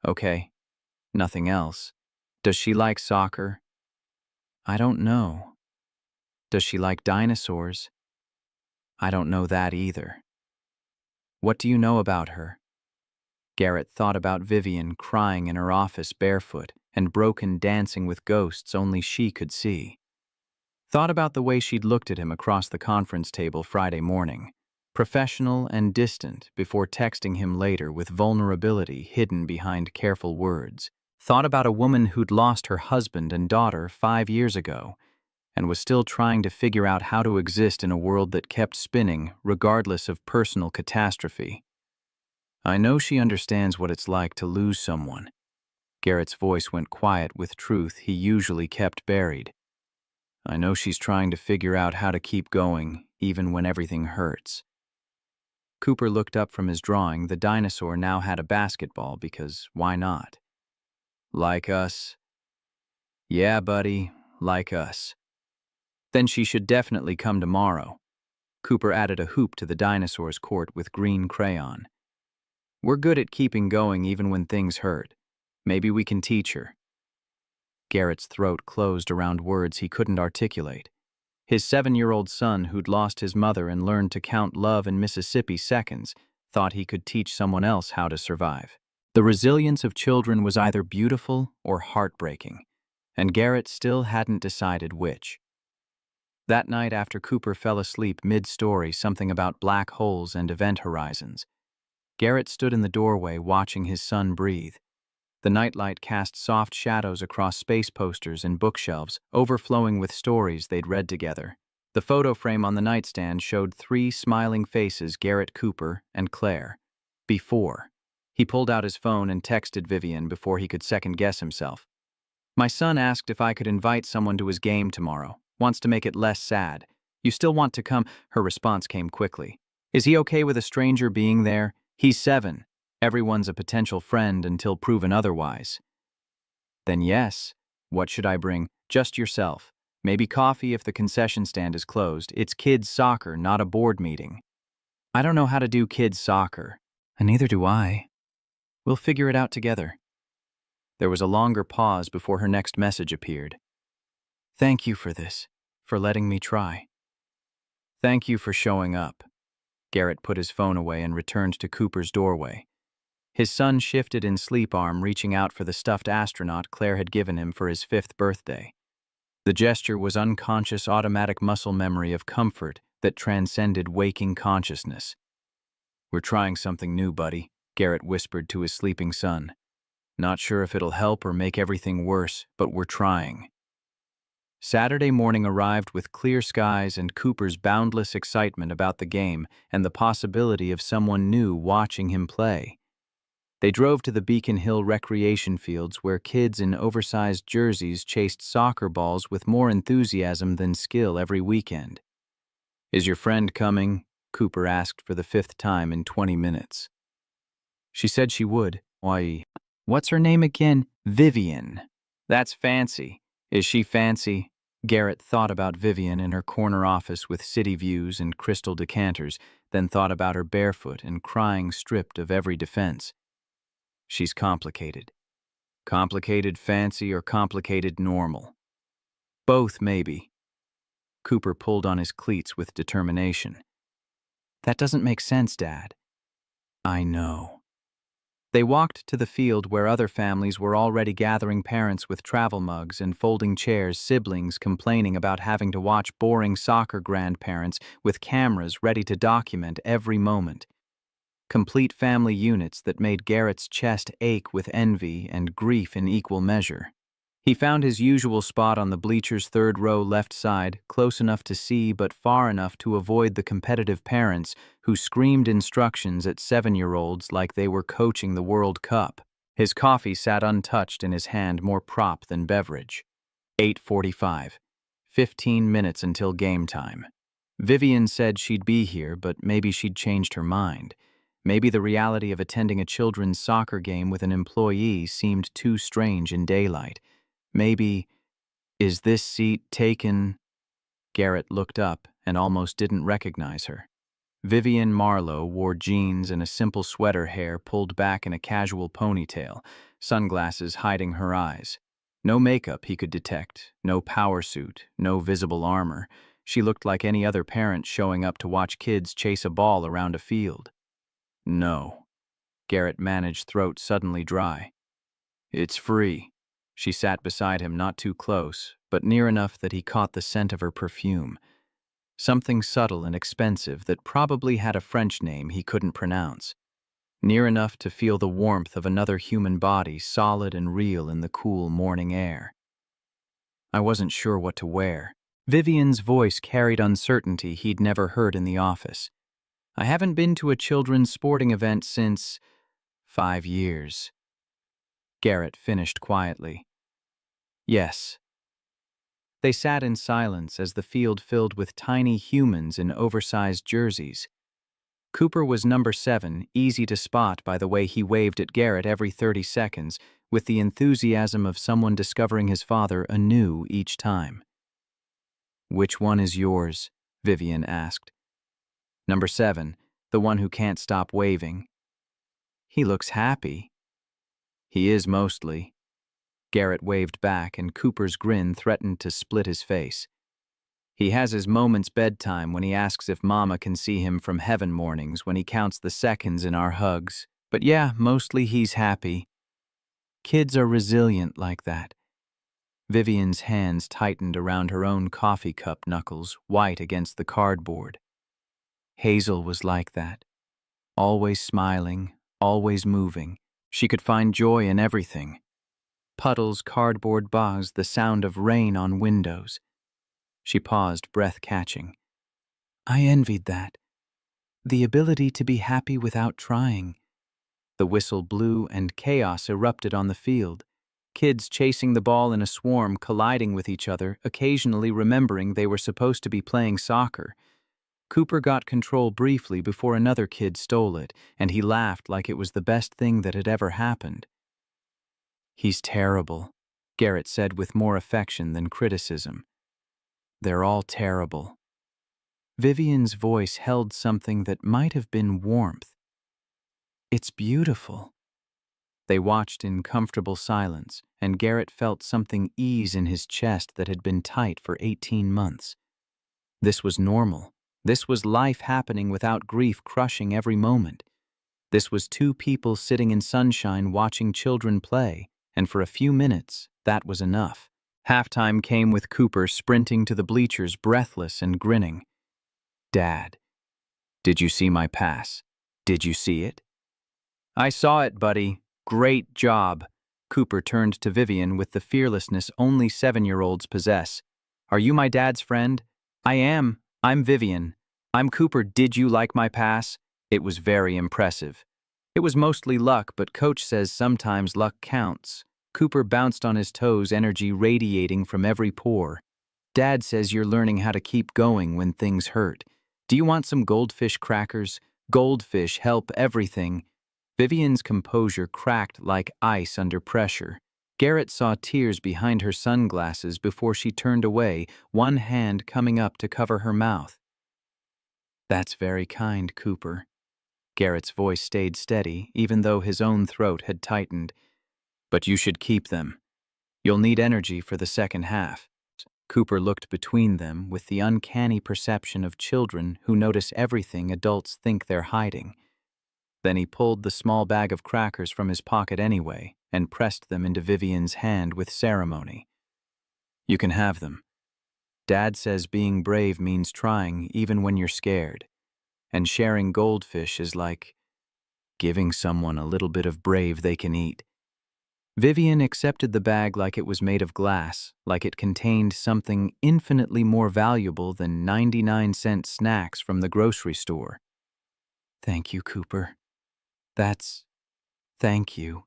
"Okay. Nothing else. Does she like soccer?" "I don't know." "Does she like dinosaurs?" "I don't know that either." "What do you know about her?" Garrett thought about Vivian crying in her office barefoot and broken dancing with ghosts only she could see. Thought about the way she'd looked at him across the conference table Friday morning, professional and distant before texting him later with vulnerability hidden behind careful words. Thought about a woman who'd lost her husband and daughter 5 years ago and was still trying to figure out how to exist in a world that kept spinning regardless of personal catastrophe. "I know she understands what it's like to lose someone." Garrett's voice went quiet with truth he usually kept buried. "I know she's trying to figure out how to keep going, even when everything hurts." Cooper looked up from his drawing. The dinosaur now had a basketball because why not? "Like us?" "Yeah, buddy, like us." "Then she should definitely come tomorrow." Cooper added a hoop to the dinosaur's court with green crayon. "We're good at keeping going even when things hurt. Maybe we can teach her." Garrett's throat closed around words he couldn't articulate. His 7-year-old son, who'd lost his mother and learned to count love in Mississippi seconds, thought he could teach someone else how to survive. The resilience of children was either beautiful or heartbreaking, and Garrett still hadn't decided which. That night after Cooper fell asleep mid-story, something about black holes and event horizons, Garrett stood in the doorway watching his son breathe. The nightlight cast soft shadows across space posters and bookshelves, overflowing with stories they'd read together. The photo frame on the nightstand showed 3 smiling faces: Garrett, Cooper, and Claire. Before. He pulled out his phone and texted Vivian before he could second-guess himself. "My son asked if I could invite someone to his game tomorrow. Wants to make it less sad. You still want to come?" Her response came quickly. "Is he okay with a stranger being there? He's 7. Everyone's a potential friend until proven otherwise." "Then yes. What should I bring?" "Just yourself. Maybe coffee if the concession stand is closed. It's kids' soccer, not a board meeting." "I don't know how to do kids' soccer." "And neither do I." "We'll figure it out together." There was a longer pause before her next message appeared. "Thank you for this, for letting me try." "Thank you for showing up." Garrett put his phone away and returned to Cooper's doorway. His son shifted in sleep arm, reaching out for the stuffed astronaut Claire had given him for his 5th birthday. The gesture was unconscious automatic muscle memory of comfort that transcended waking consciousness. "We're trying something new, buddy," Garrett whispered to his sleeping son. "Not sure if it'll help or make everything worse, but we're trying." Saturday morning arrived with clear skies and Cooper's boundless excitement about the game and the possibility of someone new watching him play. They drove to the Beacon Hill recreation fields where kids in oversized jerseys chased soccer balls with more enthusiasm than skill every weekend. "Is your friend coming?" Cooper asked for the 5th time in 20 minutes. She said she would. "Why, what's her name again?" "Vivian." "That's fancy." "Is she fancy?" Garrett thought about Vivian in her corner office with city views and crystal decanters, then thought about her barefoot and crying, stripped of every defense. "She's complicated." Complicated fancy or complicated normal? Both, maybe. Cooper pulled on his cleats with determination. "That doesn't make sense, Dad." "I know." They walked to the field where other families were already gathering, parents with travel mugs and folding chairs, siblings complaining about having to watch boring soccer grandparents with cameras ready to document every moment. Complete family units that made Garrett's chest ache with envy and grief in equal measure. He found his usual spot on the bleacher's 3rd row left side, close enough to see but far enough to avoid the competitive parents who screamed instructions at 7-year-olds like they were coaching the World Cup. His coffee sat untouched in his hand, more prop than beverage. 8:45. 15 minutes until game time. Vivian said she'd be here, but maybe she'd changed her mind. Maybe the reality of attending a children's soccer game with an employee seemed too strange in daylight. Maybe, "Is this seat taken?" Garrett looked up and almost didn't recognize her. Vivian Marlowe wore jeans and a simple sweater, hair pulled back in a casual ponytail, sunglasses hiding her eyes. No makeup he could detect, no power suit, no visible armor. She looked like any other parent showing up to watch kids chase a ball around a field. "No." Garrett managed, throat suddenly dry. "It's free." She sat beside him, not too close, but near enough that he caught the scent of her perfume. Something subtle and expensive that probably had a French name he couldn't pronounce. Near enough to feel the warmth of another human body, solid and real in the cool morning air. "I wasn't sure what to wear." Vivian's voice carried uncertainty he'd never heard in the office. "I haven't been to a children's sporting event since 5 years." Garrett finished quietly. "Yes." They sat in silence as the field filled with tiny humans in oversized jerseys. Cooper was number 7, easy to spot by the way he waved at Garrett every 30 seconds, with the enthusiasm of someone discovering his father anew each time. "Which one is yours?" Vivian asked. "Number 7, the one who can't stop waving." "He looks happy." "He is mostly." Garrett waved back, and Cooper's grin threatened to split his face. "He has his moments bedtime when he asks if Mama can see him from heaven, mornings when he counts the seconds in our hugs. But yeah, mostly he's happy." "Kids are resilient like that." Vivian's hands tightened around her own coffee cup knuckles, white against the cardboard. "Hazel was like that. Always smiling, always moving. She could find joy in everything. Puddles, cardboard bogs, the sound of rain on windows." She paused, breath catching. "I envied that. The ability to be happy without trying." The whistle blew and chaos erupted on the field. Kids chasing the ball in a swarm, colliding with each other, occasionally remembering they were supposed to be playing soccer. Cooper got control briefly before another kid stole it, and he laughed like it was the best thing that had ever happened. "He's terrible," Garrett said with more affection than criticism. "They're all terrible." Vivian's voice held something that might have been warmth. "It's beautiful." They watched in comfortable silence, and Garrett felt something ease in his chest that had been tight for 18 months. This was normal. This was life happening without grief crushing every moment. This was 2 people sitting in sunshine watching children play, and for a few minutes, that was enough. Halftime came with Cooper sprinting to the bleachers, breathless and grinning. "Dad, did you see my pass? Did you see it?" "I saw it, buddy. Great job." Cooper turned to Vivian with the fearlessness only 7-year-olds possess. "Are you my dad's friend?" "I am. I'm Vivian." "I'm Cooper. Did you like my pass?" "It was very impressive." It was mostly luck, but Coach says sometimes luck counts. Cooper bounced on his toes, energy radiating from every pore. Dad says you're learning how to keep going when things hurt. Do you want some goldfish crackers? Goldfish help everything. Vivian's composure cracked like ice under pressure. Garrett saw tears behind her sunglasses before she turned away, one hand coming up to cover her mouth. That's very kind, Cooper. Garrett's voice stayed steady, even though his own throat had tightened. But you should keep them. You'll need energy for the second half. Cooper looked between them with the uncanny perception of children who notice everything adults think they're hiding. Then he pulled the small bag of crackers from his pocket anyway and pressed them into Vivian's hand with ceremony. You can have them. Dad says being brave means trying even when you're scared. And sharing goldfish is like giving someone a little bit of brave they can eat. Vivian accepted the bag like it was made of glass, like it contained something infinitely more valuable than 99-cent snacks from the grocery store. Thank you, Cooper. Thank you.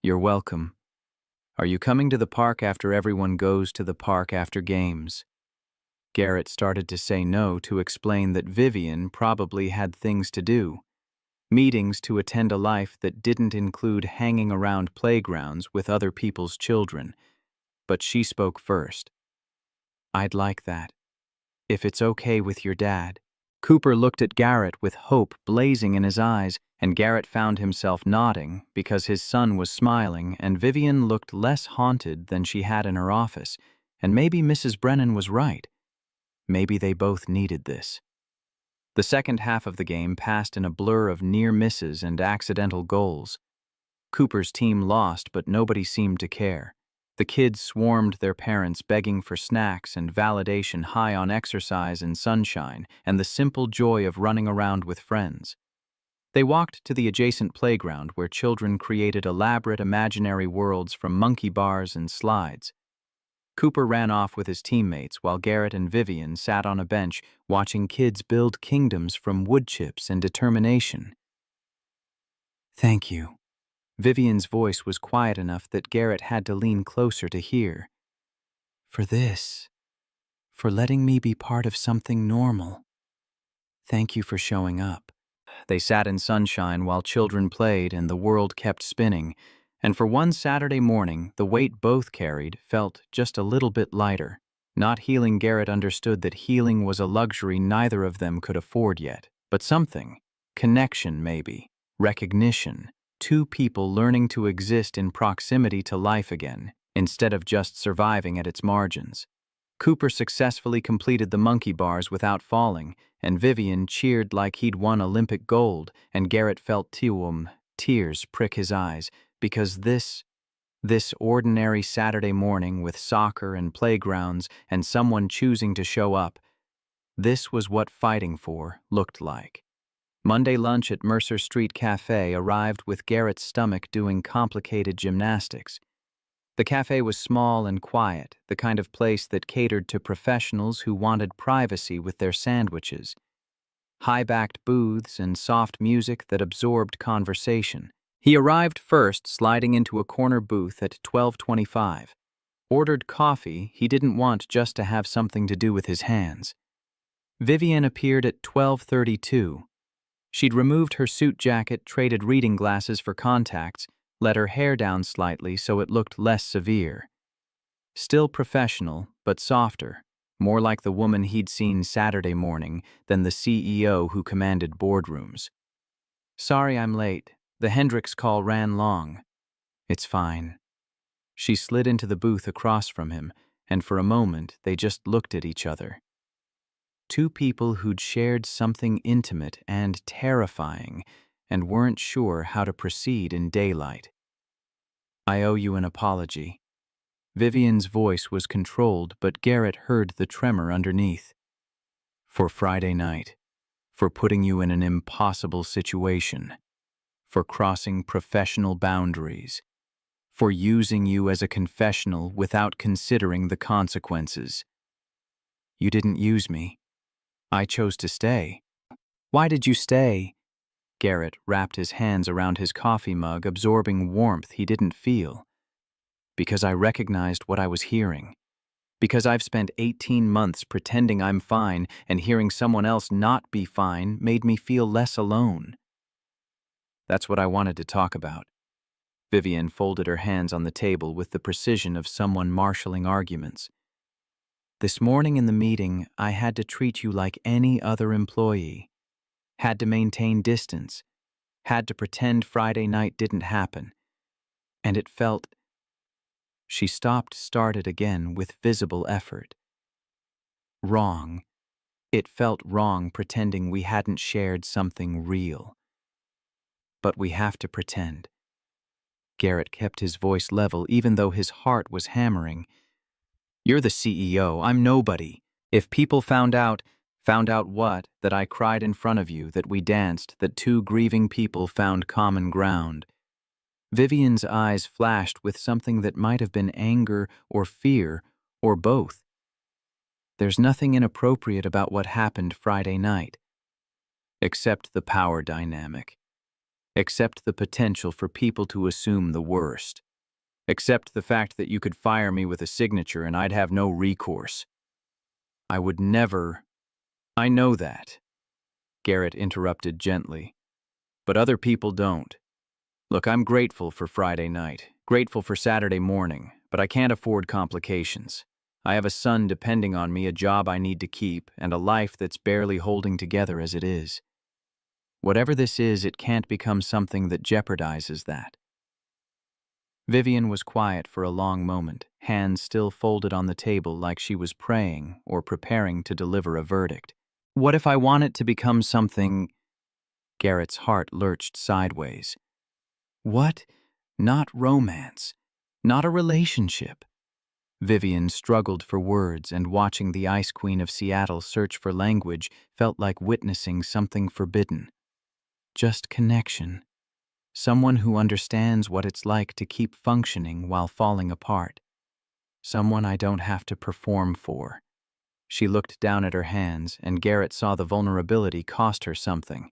You're welcome. Are you coming to the park after everyone goes to the park after games? Garrett started to say no to explain that Vivian probably had things to do. Meetings to attend a life that didn't include hanging around playgrounds with other people's children. But she spoke first. I'd like that. If it's okay with your dad. Cooper looked at Garrett with hope blazing in his eyes, and Garrett found himself nodding because his son was smiling and Vivian looked less haunted than she had in her office, and maybe Mrs. Brennan was right. Maybe they both needed this. The second half of the game passed in a blur of near misses and accidental goals. Cooper's team lost, but nobody seemed to care. The kids swarmed their parents begging for snacks and validation high on exercise and sunshine and the simple joy of running around with friends. They walked to the adjacent playground where children created elaborate imaginary worlds from monkey bars and slides. Cooper ran off with his teammates while Garrett and Vivian sat on a bench watching kids build kingdoms from wood chips and determination. Thank you. Vivian's voice was quiet enough that Garrett had to lean closer to hear. For this. For letting me be part of something normal. Thank you for showing up. They sat in sunshine while children played and the world kept spinning, and for one Saturday morning, the weight both carried felt just a little bit lighter. Not healing, Garrett understood that healing was a luxury neither of them could afford yet, but something. Connection, maybe. Recognition. Two people learning to exist in proximity to life again, instead of just surviving at its margins. Cooper successfully completed the monkey bars without falling, and Vivian cheered like he'd won Olympic gold, and Garrett felt tears prick his eyes, because this ordinary Saturday morning with soccer and playgrounds and someone choosing to show up, this was what fighting for looked like. Monday lunch at Mercer Street Cafe arrived with Garrett's stomach doing complicated gymnastics. The cafe was small and quiet, the kind of place that catered to professionals who wanted privacy with their sandwiches. High-backed booths and soft music that absorbed conversation. He arrived first, sliding into a corner booth at 12:25. Ordered coffee he didn't want just to have something to do with his hands. Vivian appeared at 12:32. She'd removed her suit jacket, traded reading glasses for contacts, let her hair down slightly so it looked less severe. Still professional, but softer, more like the woman he'd seen Saturday morning than the CEO who commanded boardrooms. Sorry I'm late. The Hendricks call ran long. It's fine. She slid into the booth across from him, and for a moment they just looked at each other. Two people who'd shared something intimate and terrifying and weren't sure how to proceed in daylight. I owe you an apology. Vivian's voice was controlled, but Garrett heard the tremor underneath. For Friday night. For putting you in an impossible situation. For crossing professional boundaries. For using you as a confessional without considering the consequences. You didn't use me. I chose to stay. Why did you stay? Garrett wrapped his hands around his coffee mug, absorbing warmth he didn't feel. Because I recognized what I was hearing. Because I've spent 18 months pretending I'm fine, and hearing someone else not be fine made me feel less alone. That's what I wanted to talk about. Vivian folded her hands on the table with the precision of someone marshalling arguments. This morning in the meeting, I had to treat you like any other employee. Had to maintain distance. Had to pretend Friday night didn't happen. And it felt... She started again with visible effort. Wrong. It felt wrong pretending we hadn't shared something real. But we have to pretend. Garrett kept his voice level even though his heart was hammering. You're the CEO, I'm nobody. If people found out what? That I cried in front of you, that we danced, that two grieving people found common ground. Vivian's eyes flashed with something that might have been anger or fear, or both. There's nothing inappropriate about what happened Friday night. Except the power dynamic. Except the potential for people to assume the worst. Except the fact that you could fire me with a signature and I'd have no recourse. I would never... I know that, Garrett interrupted gently. But other people don't. Look, I'm grateful for Friday night, grateful for Saturday morning, but I can't afford complications. I have a son depending on me, a job I need to keep, and a life that's barely holding together as it is. Whatever this is, it can't become something that jeopardizes that. Vivian was quiet for a long moment, hands still folded on the table like she was praying or preparing to deliver a verdict. What if I want it to become something... Garrett's heart lurched sideways. What? Not romance. Not a relationship. Vivian struggled for words, and watching the Ice Queen of Seattle search for language felt like witnessing something forbidden. Just connection. Someone who understands what it's like to keep functioning while falling apart. Someone I don't have to perform for. She looked down at her hands, and Garrett saw the vulnerability cost her something.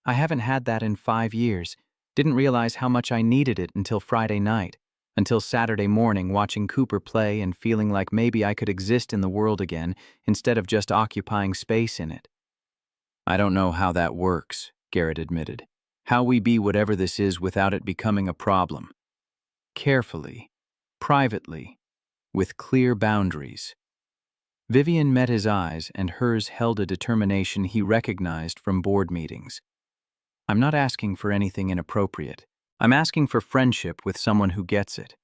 I haven't had that in 5 years. Didn't realize how much I needed it until Friday night. Until Saturday morning, watching Cooper play and feeling like maybe I could exist in the world again instead of just occupying space in it. I don't know how that works, Garrett admitted. How we be whatever this is without it becoming a problem. Carefully, privately, with clear boundaries. Vivian met his eyes, and hers held a determination he recognized from board meetings. I'm not asking for anything inappropriate. I'm asking for friendship with someone who gets it.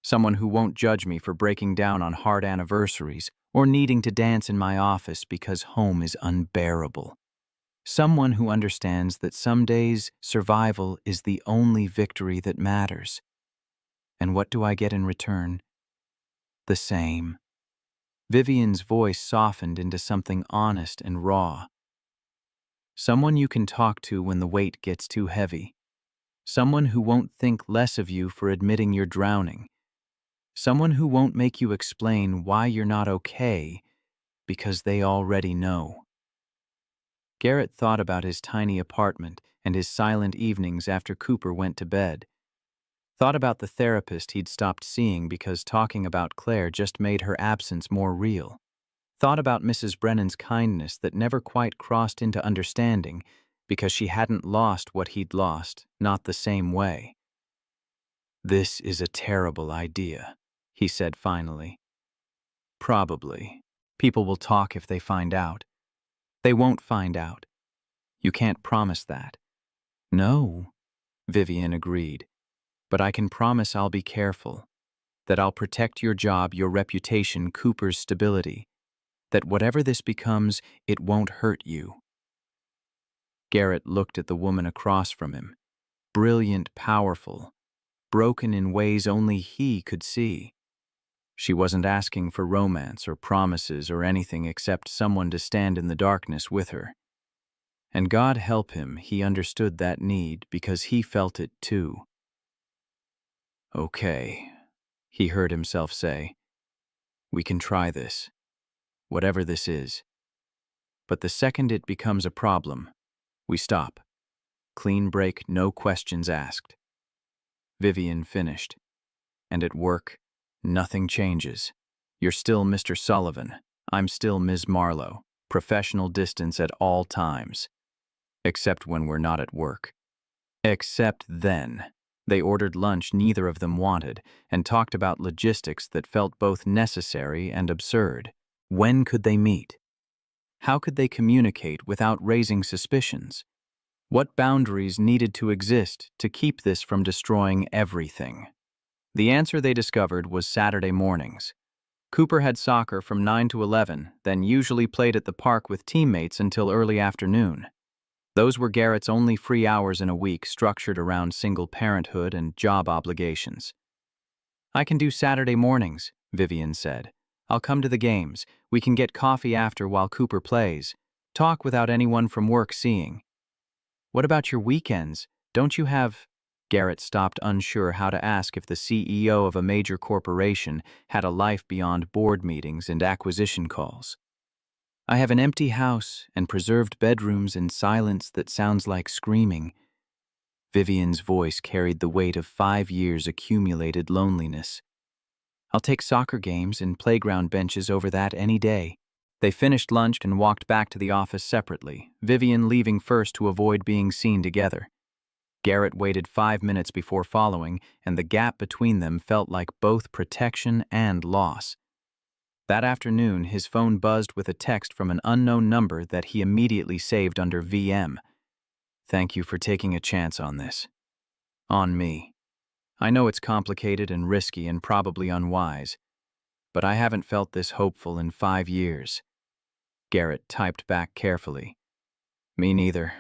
Someone who won't judge me for breaking down on hard anniversaries or needing to dance in my office because home is unbearable. Someone who understands that some days survival is the only victory that matters. And what do I get in return? The same. Vivian's voice softened into something honest and raw. Someone you can talk to when the weight gets too heavy. Someone who won't think less of you for admitting you're drowning. Someone who won't make you explain why you're not okay, because they already know. Garrett thought about his tiny apartment and his silent evenings after Cooper went to bed. Thought about the therapist he'd stopped seeing because talking about Claire just made her absence more real. Thought about Mrs. Brennan's kindness that never quite crossed into understanding because she hadn't lost what he'd lost, not the same way. This is a terrible idea, he said finally. Probably. People will talk if they find out. They won't find out. You can't promise that. No, Vivian agreed. But I can promise I'll be careful. That I'll protect your job, your reputation, Cooper's stability. That whatever this becomes, it won't hurt you. Garrett looked at the woman across from him. Brilliant, powerful. Broken in ways only he could see. She wasn't asking for romance or promises or anything except someone to stand in the darkness with her. And God help him, he understood that need because he felt it too. Okay, he heard himself say. We can try this, whatever this is. But the second it becomes a problem, we stop. Clean break, no questions asked. Vivian finished. And at work, nothing changes. You're still Mr. Sullivan. I'm still Ms. Marlowe. Professional distance at all times. Except when we're not at work. Except then. They ordered lunch neither of them wanted and talked about logistics that felt both necessary and absurd. When could they meet? How could they communicate without raising suspicions? What boundaries needed to exist to keep this from destroying everything? The answer they discovered was Saturday mornings. Cooper had soccer from 9 to 11, then usually played at the park with teammates until early afternoon. Those were Garrett's only free hours in a week, structured around single parenthood and job obligations. "I can do Saturday mornings," Vivian said. "I'll come to the games. We can get coffee after while Cooper plays. Talk without anyone from work seeing." "What about your weekends? Don't you have—" Garrett stopped, unsure how to ask if the CEO of a major corporation had a life beyond board meetings and acquisition calls. "I have an empty house and preserved bedrooms and silence that sounds like screaming." Vivian's voice carried the weight of 5 years' accumulated loneliness. "I'll take soccer games and playground benches over that any day." They finished lunch and walked back to the office separately, Vivian leaving first to avoid being seen together. Garrett waited 5 minutes before following, and the gap between them felt like both protection and loss. That afternoon, his phone buzzed with a text from an unknown number that he immediately saved under VM. "Thank you for taking a chance on this. On me. I know it's complicated and risky and probably unwise, but I haven't felt this hopeful in 5 years. Garrett typed back carefully. "Me neither.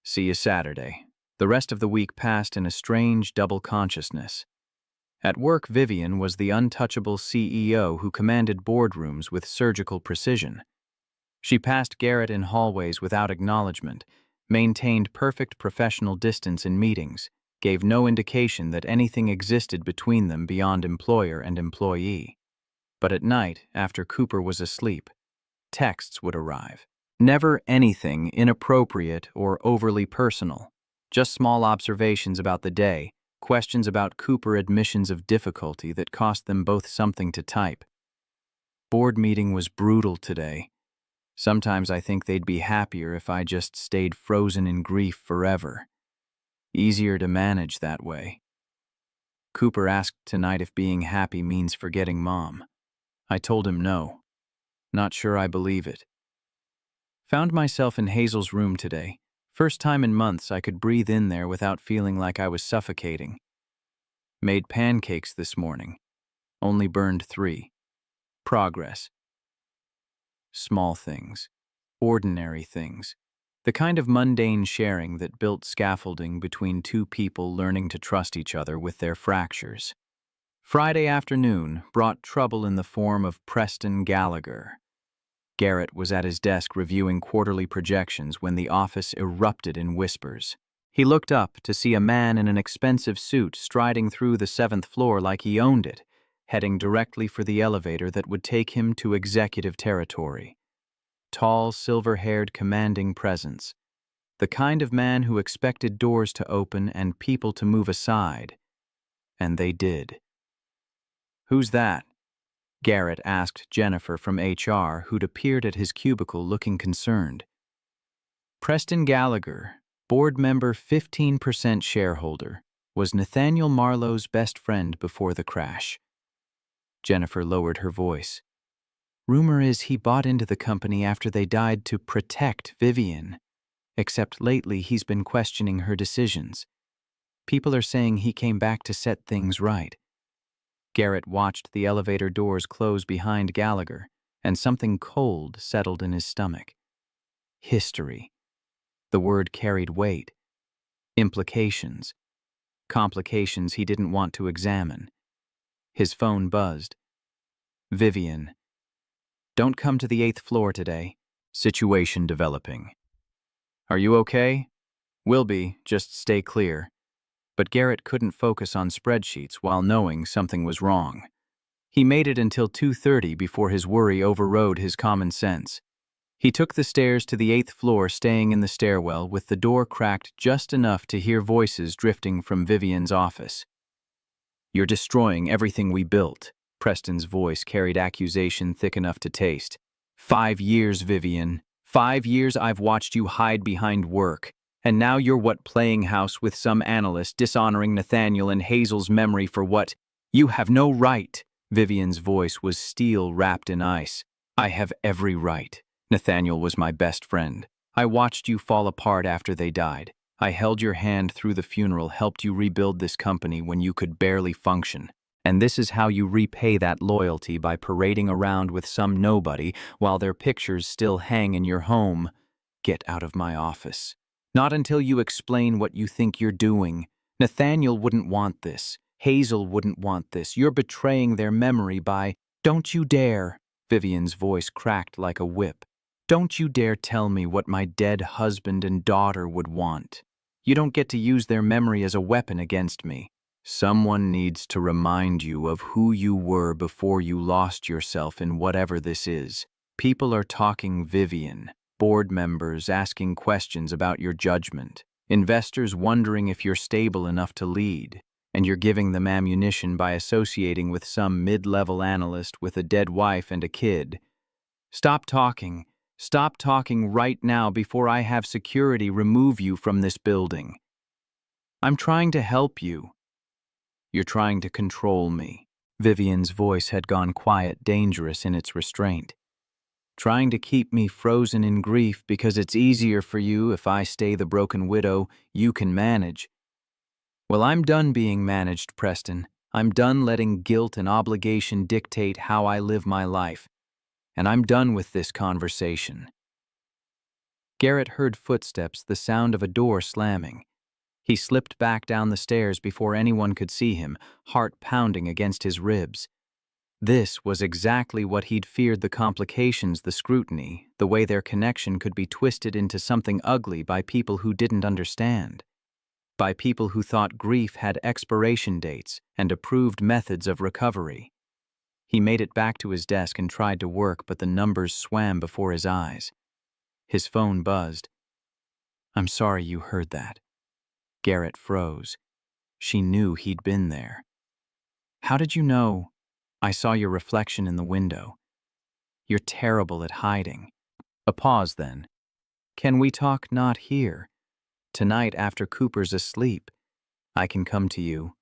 See you Saturday." The rest of the week passed in a strange double consciousness. At work, Vivian was the untouchable CEO who commanded boardrooms with surgical precision. She passed Garrett in hallways without acknowledgement, maintained perfect professional distance in meetings, gave no indication that anything existed between them beyond employer and employee. But at night, after Cooper was asleep, texts would arrive. Never anything inappropriate or overly personal, just small observations about the day, questions about Cooper, admissions of difficulty that cost them both something to type. "Board meeting was brutal today. Sometimes I think they'd be happier if I just stayed frozen in grief forever. Easier to manage that way." Cooper asked tonight if being happy means forgetting Mom. I told him no. Not sure I believe it. Found myself in Hazel's room today. First time in months I could breathe in there without feeling like I was suffocating. Made pancakes this morning. Only burned 3. Progress. Small things. Ordinary things. The kind of mundane sharing that built scaffolding between two people learning to trust each other with their fractures. Friday afternoon brought trouble in the form of Preston Gallagher. Garrett was at his desk reviewing quarterly projections when the office erupted in whispers. He looked up to see a man in an expensive suit striding through the 7th floor like he owned it, heading directly for the elevator that would take him to executive territory. Tall, silver-haired, commanding presence. The kind of man who expected doors to open and people to move aside. And they did. "Who's that?" Garrett asked Jennifer from HR, who'd appeared at his cubicle looking concerned. Preston Gallagher, board member, 15% shareholder, was Nathaniel Marlowe's best friend before the crash. Jennifer lowered her voice. "Rumor is he bought into the company after they died to protect Vivian. Except lately he's been questioning her decisions. People are saying he came back to set things right." Garrett watched the elevator doors close behind Gallagher, and something cold settled in his stomach. History. The word carried weight. Implications. Complications he didn't want to examine. His phone buzzed. "Vivian. Don't come to the 8th floor today. Situation developing." "Are you okay?" "Will be, just stay clear." But Garrett couldn't focus on spreadsheets while knowing something was wrong. He made it until 2:30 before his worry overrode his common sense. He took the stairs to the 8th floor, staying in the stairwell with the door cracked just enough to hear voices drifting from Vivian's office. "You're destroying everything we built." Preston's voice carried accusation thick enough to taste. 5 years, Vivian. 5 years I've watched you hide behind work. And now you're playing house with some analyst, dishonoring Nathaniel and Hazel's memory for what? You have no right. Vivian's voice was steel wrapped in ice. I have every right. Nathaniel was my best friend. I watched you fall apart after they died. I held your hand through the funeral, helped you rebuild this company when you could barely function. And this is how you repay that loyalty, by parading around with some nobody while their pictures still hang in your home. Get out of my office. Not until you explain what you think you're doing. Nathaniel wouldn't want this. Hazel wouldn't want this. You're betraying their memory by... Don't you dare. Vivian's voice cracked like a whip. Don't you dare tell me what my dead husband and daughter would want. You don't get to use their memory as a weapon against me. Someone needs to remind you of who you were before you lost yourself in whatever this is. People are talking, Vivian. Board members asking questions about your judgment. Investors wondering if you're stable enough to lead. And you're giving them ammunition by associating with some mid-level analyst with a dead wife and a kid. Stop talking. Stop talking right now before I have security remove you from this building. I'm trying to help you. You're trying to control me. Vivian's voice had gone quiet, dangerous in its restraint. Trying to keep me frozen in grief because it's easier for you if I stay the broken widow you can manage. Well, I'm done being managed, Preston. I'm done letting guilt and obligation dictate how I live my life. And I'm done with this conversation. Garrett heard footsteps, the sound of a door slamming. He slipped back down the stairs before anyone could see him, heart pounding against his ribs. This was exactly what he'd feared: the complications, the scrutiny, the way their connection could be twisted into something ugly by people who didn't understand. By people who thought grief had expiration dates and approved methods of recovery. He made it back to his desk and tried to work, but the numbers swam before his eyes. His phone buzzed. I'm sorry you heard that. Garrett froze. She knew he'd been there. How did you know? I saw your reflection in the window. You're terrible at hiding. A pause then. Can we talk not here? Tonight after Cooper's asleep. I can come to you.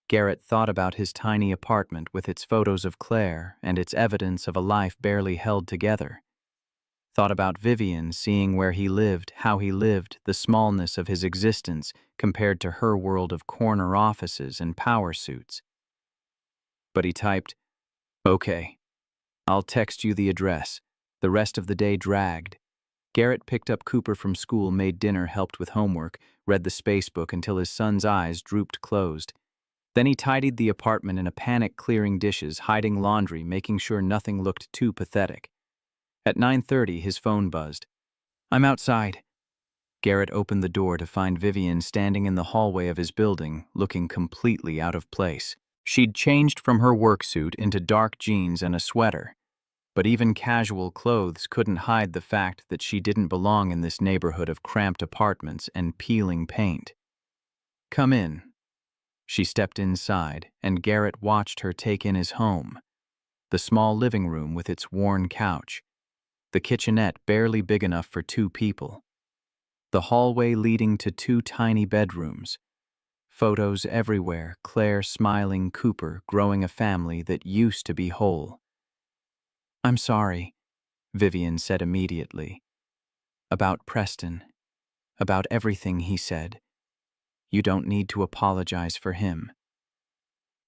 Garrett thought about his tiny apartment with its photos of Claire and its evidence of a life barely held together. Thought about Vivian, seeing where he lived, how he lived, the smallness of his existence compared to her world of corner offices and power suits. But he typed, "Okay, I'll text you the address." The rest of the day dragged. Garrett picked up Cooper from school, made dinner, helped with homework, read the space book until his son's eyes drooped closed. Then he tidied the apartment in a panic, clearing dishes, hiding laundry, making sure nothing looked too pathetic. At 9:30, his phone buzzed. I'm outside. Garrett opened the door to find Vivian standing in the hallway of his building, looking completely out of place. She'd changed from her work suit into dark jeans and a sweater. But even casual clothes couldn't hide the fact that she didn't belong in this neighborhood of cramped apartments and peeling paint. Come in. She stepped inside, and Garrett watched her take in his home. The small living room with its worn couch. The kitchenette barely big enough for 2 people. The hallway leading to 2 tiny bedrooms. Photos everywhere, Claire smiling, Cooper growing a family that used to be whole. I'm sorry, Vivian said immediately. About Preston. About everything he said. You don't need to apologize for him.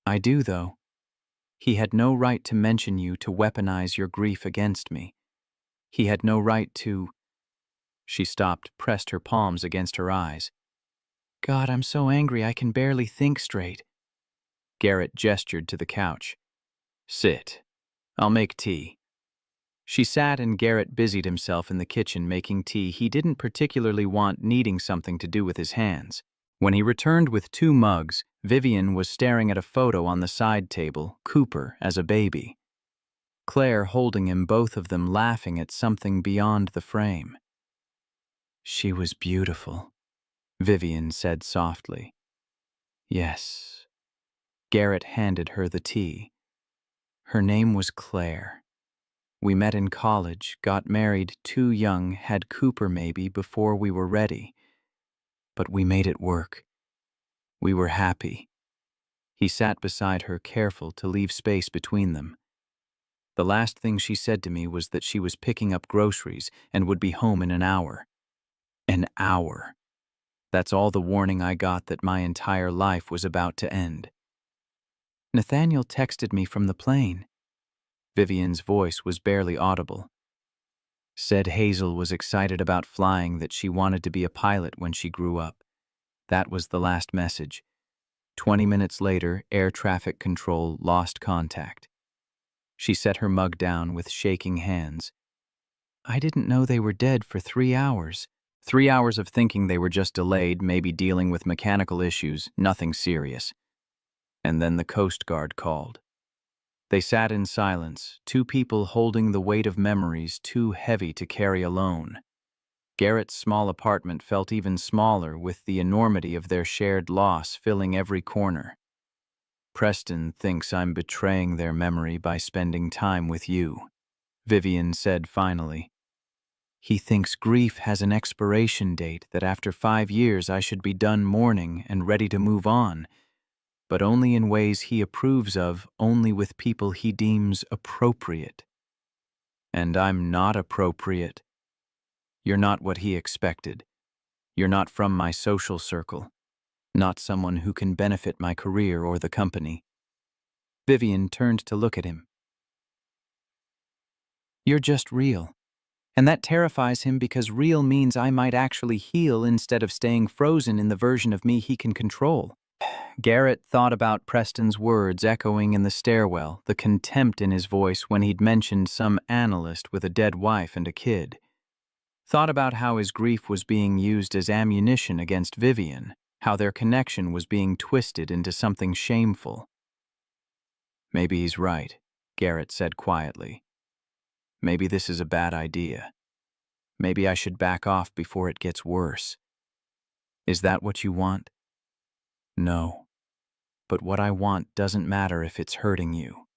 I do, though. He had no right to mention you, to weaponize your grief against me. He had no right to... She stopped, pressed her palms against her eyes. God, I'm so angry I can barely think straight. Garrett gestured to the couch. Sit. I'll make tea. She sat and Garrett busied himself in the kitchen making tea he didn't particularly want, needing something to do with his hands. When he returned with 2 mugs, Vivian was staring at a photo on the side table, Cooper as a baby. Claire holding him, both of them laughing at something beyond the frame. "She was beautiful," Vivian said softly. "Yes." Garrett handed her the tea. "Her name was Claire. We met in college, got married too young, had Cooper maybe before we were ready. But we made it work. We were happy." He sat beside her, careful to leave space between them. "The last thing she said to me was that she was picking up groceries and would be home in an hour. An hour. That's all the warning I got that my entire life was about to end." "Nathaniel texted me from the plane." Vivian's voice was barely audible. "Said Hazel was excited about flying, that she wanted to be a pilot when she grew up. That was the last message. 20 minutes later, air traffic control lost contact." She set her mug down with shaking hands. "I didn't know they were dead for 3 hours. 3 hours of thinking they were just delayed, maybe dealing with mechanical issues, nothing serious. And then the Coast Guard called." They sat in silence, two people holding the weight of memories too heavy to carry alone. Garrett's small apartment felt even smaller with the enormity of their shared loss filling every corner. "Preston thinks I'm betraying their memory by spending time with you," Vivian said finally. "He thinks grief has an expiration date, that after 5 years I should be done mourning and ready to move on, but only in ways he approves of, only with people he deems appropriate. And I'm not appropriate. You're not what he expected. You're not from my social circle. Not someone who can benefit my career or the company." Vivian turned to look at him. "You're just real. And that terrifies him because real means I might actually heal instead of staying frozen in the version of me he can control." Garrett thought about Preston's words echoing in the stairwell, the contempt in his voice when he'd mentioned some analyst with a dead wife and a kid. Thought about how his grief was being used as ammunition against Vivian, how their connection was being twisted into something shameful. "Maybe he's right," Garrett said quietly. "Maybe this is a bad idea. Maybe I should back off before it gets worse. Is that what you want?" "No. But what I want doesn't matter if it's hurting you."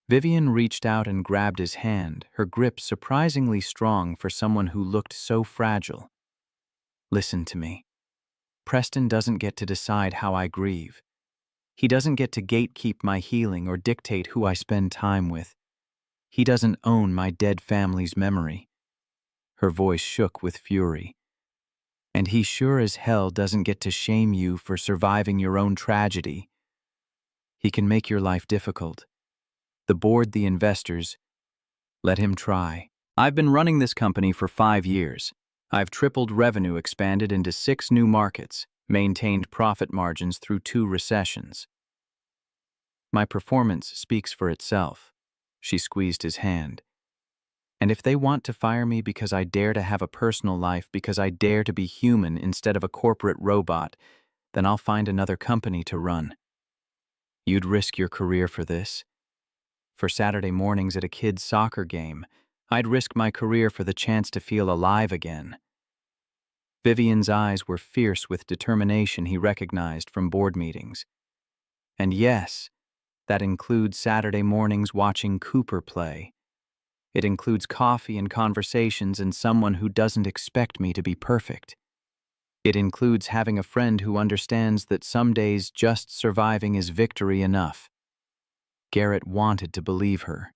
Vivian reached out and grabbed his hand, her grip surprisingly strong for someone who looked so fragile. "Listen to me. Preston doesn't get to decide how I grieve. He doesn't get to gatekeep my healing or dictate who I spend time with. He doesn't own my dead family's memory." Her voice shook with fury. "And he sure as hell doesn't get to shame you for surviving your own tragedy. He can make your life difficult. The board, the investors, let him try. I've been running this company for 5 years. I've tripled revenue, expanded into 6 new markets, maintained profit margins through 2 recessions. My performance speaks for itself." She squeezed his hand. "And if they want to fire me because I dare to have a personal life, because I dare to be human instead of a corporate robot, then I'll find another company to run." "You'd risk your career for this?" "For Saturday mornings at a kid's soccer game. I'd risk my career for the chance to feel alive again." Vivian's eyes were fierce with determination he recognized from board meetings. "And yes, that includes Saturday mornings watching Cooper play. It includes coffee and conversations and someone who doesn't expect me to be perfect. It includes having a friend who understands that some days just surviving is victory enough." Garrett wanted to believe her,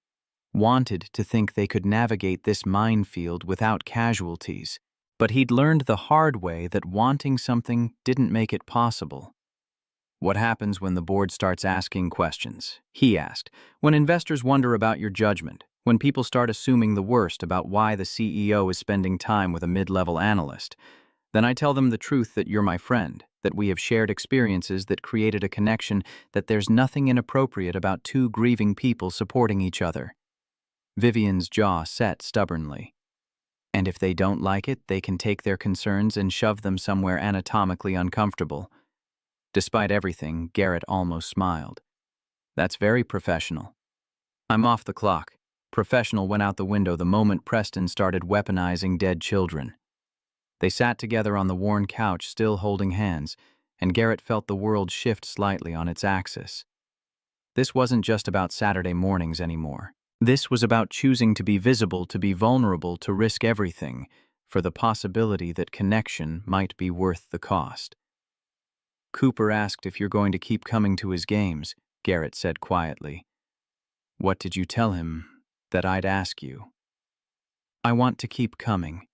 wanted to think they could navigate this minefield without casualties, but he'd learned the hard way that wanting something didn't make it possible. "What happens when the board starts asking questions?" he asked. "When investors wonder about your judgment, when people start assuming the worst about why the CEO is spending time with a mid-level analyst, then I tell them the truth, that you're my friend, that we have shared experiences that created a connection, that there's nothing inappropriate about 2 grieving people supporting each other." Vivian's jaw set stubbornly. "And if they don't like it, they can take their concerns and shove them somewhere anatomically uncomfortable." Despite everything, Garrett almost smiled. "That's very professional. I'm off the clock. Professional went out the window the moment Preston started weaponizing dead children. They sat together on the worn couch, still holding hands, and Garrett felt the world shift slightly on its axis. This wasn't just about Saturday mornings anymore. This was about choosing to be visible, to be vulnerable, to risk everything, for the possibility that connection might be worth the cost. Cooper asked if you're going to keep coming to his games, Garrett said quietly. What did you tell him that I'd ask you? I want to keep coming.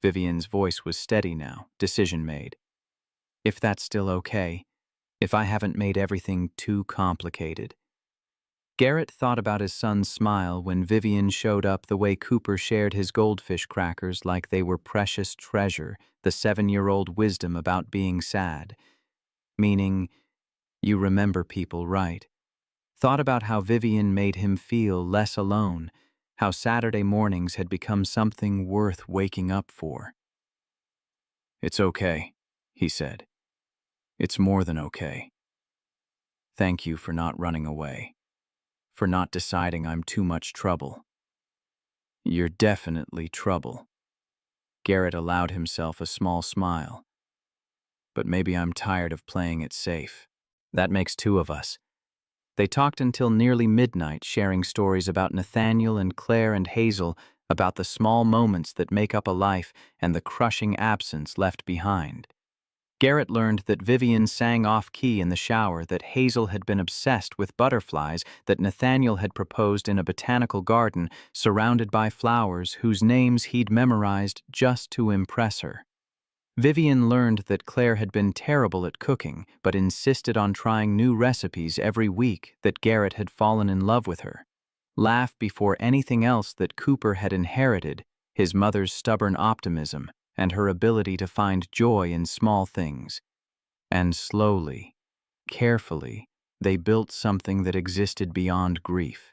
Vivian's voice was steady now, decision made. If that's still okay, if I haven't made everything too complicated. Garrett thought about his son's smile when Vivian showed up, the way Cooper shared his goldfish crackers like they were precious treasure, the 7-year-old wisdom about being sad. Meaning, you remember people, right? Thought about how Vivian made him feel less alone, how Saturday mornings had become something worth waking up for. It's okay, he said. It's more than okay. Thank you for not running away, for not deciding I'm too much trouble. You're definitely trouble. Garrett allowed himself a small smile. But maybe I'm tired of playing it safe. That makes two of us. They talked until nearly midnight, sharing stories about Nathaniel and Claire and Hazel, about the small moments that make up a life and the crushing absence left behind. Garrett learned that Vivian sang off-key in the shower, that Hazel had been obsessed with butterflies, that Nathaniel had proposed in a botanical garden surrounded by flowers whose names he'd memorized just to impress her. Vivian learned that Claire had been terrible at cooking, but insisted on trying new recipes every week, that Garrett had fallen in love with her. Laugh before anything else that Cooper had inherited, his mother's stubborn optimism and her ability to find joy in small things. And slowly, carefully, they built something that existed beyond grief.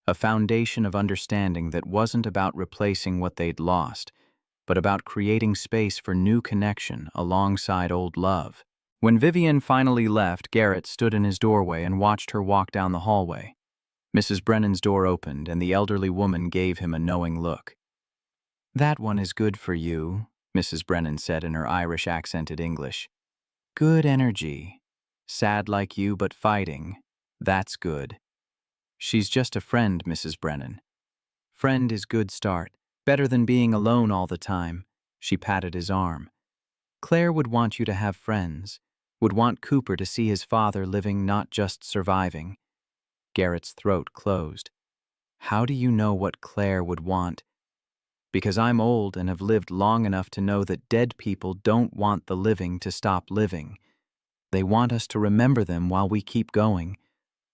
A foundation of understanding that wasn't about replacing what they'd lost, but about creating space for new connection alongside old love. When Vivian finally left, Garrett stood in his doorway and watched her walk down the hallway. Mrs. Brennan's door opened, and the elderly woman gave him a knowing look. That one is good for you, Mrs. Brennan said in her Irish-accented English. Good energy. Sad like you, but fighting. That's good. She's just a friend, Mrs. Brennan. Friend is good start. Better than being alone all the time. She patted his arm. Claire would want you to have friends, would want Cooper to see his father living, not just surviving. Garrett's throat closed. How do you know what Claire would want? Because I'm old and have lived long enough to know that dead people don't want the living to stop living. They want us to remember them while we keep going.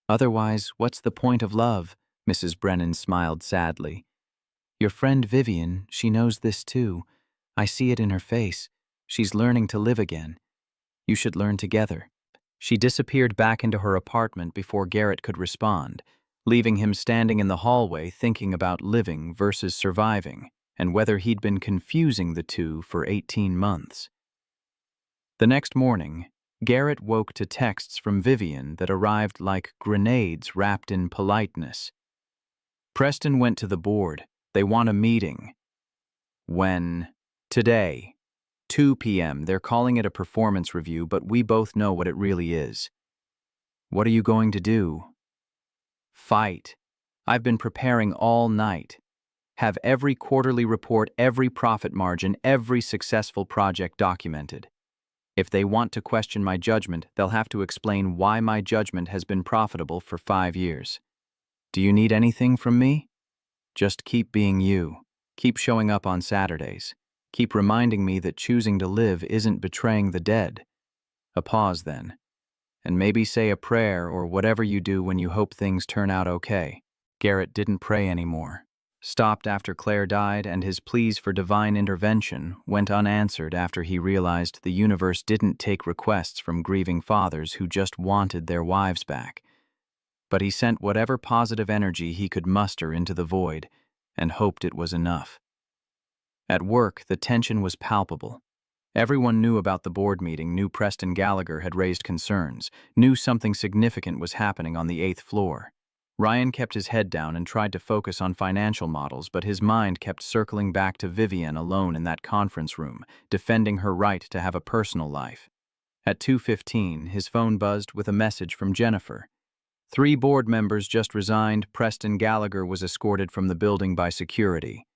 Otherwise, what's the point of love? Mrs. Brennan smiled sadly. Your friend Vivian, she knows this too. I see it in her face. She's learning to live again. You should learn together. She disappeared back into her apartment before Garrett could respond, leaving him standing in the hallway thinking about living versus surviving, and whether he'd been confusing the two for 18 months. The next morning, Garrett woke to texts from Vivian that arrived like grenades wrapped in politeness. Preston went to the board. They want a meeting. When? Today. 2 p.m. They're calling it a performance review, but we both know what it really is. What are you going to do? Fight. I've been preparing all night. Have every quarterly report, every profit margin, every successful project documented. If they want to question my judgment, they'll have to explain why my judgment has been profitable for 5 years. Do you need anything from me? Just keep being you. Keep showing up on Saturdays. Keep reminding me that choosing to live isn't betraying the dead. A pause then. And maybe say a prayer or whatever you do when you hope things turn out okay. Garrett didn't pray anymore. Stopped after Claire died, and his pleas for divine intervention went unanswered after he realized the universe didn't take requests from grieving fathers who just wanted their wives back. But he sent whatever positive energy he could muster into the void and hoped it was enough. At work, the tension was palpable. Everyone knew about the board meeting, knew Preston Gallagher had raised concerns, knew something significant was happening on the 8th floor. Ryan kept his head down and tried to focus on financial models, but his mind kept circling back to Vivian alone in that conference room, defending her right to have a personal life. At 2:15, his phone buzzed with a message from Jennifer. 3 board members just resigned. Preston Gallagher was escorted from the building by security.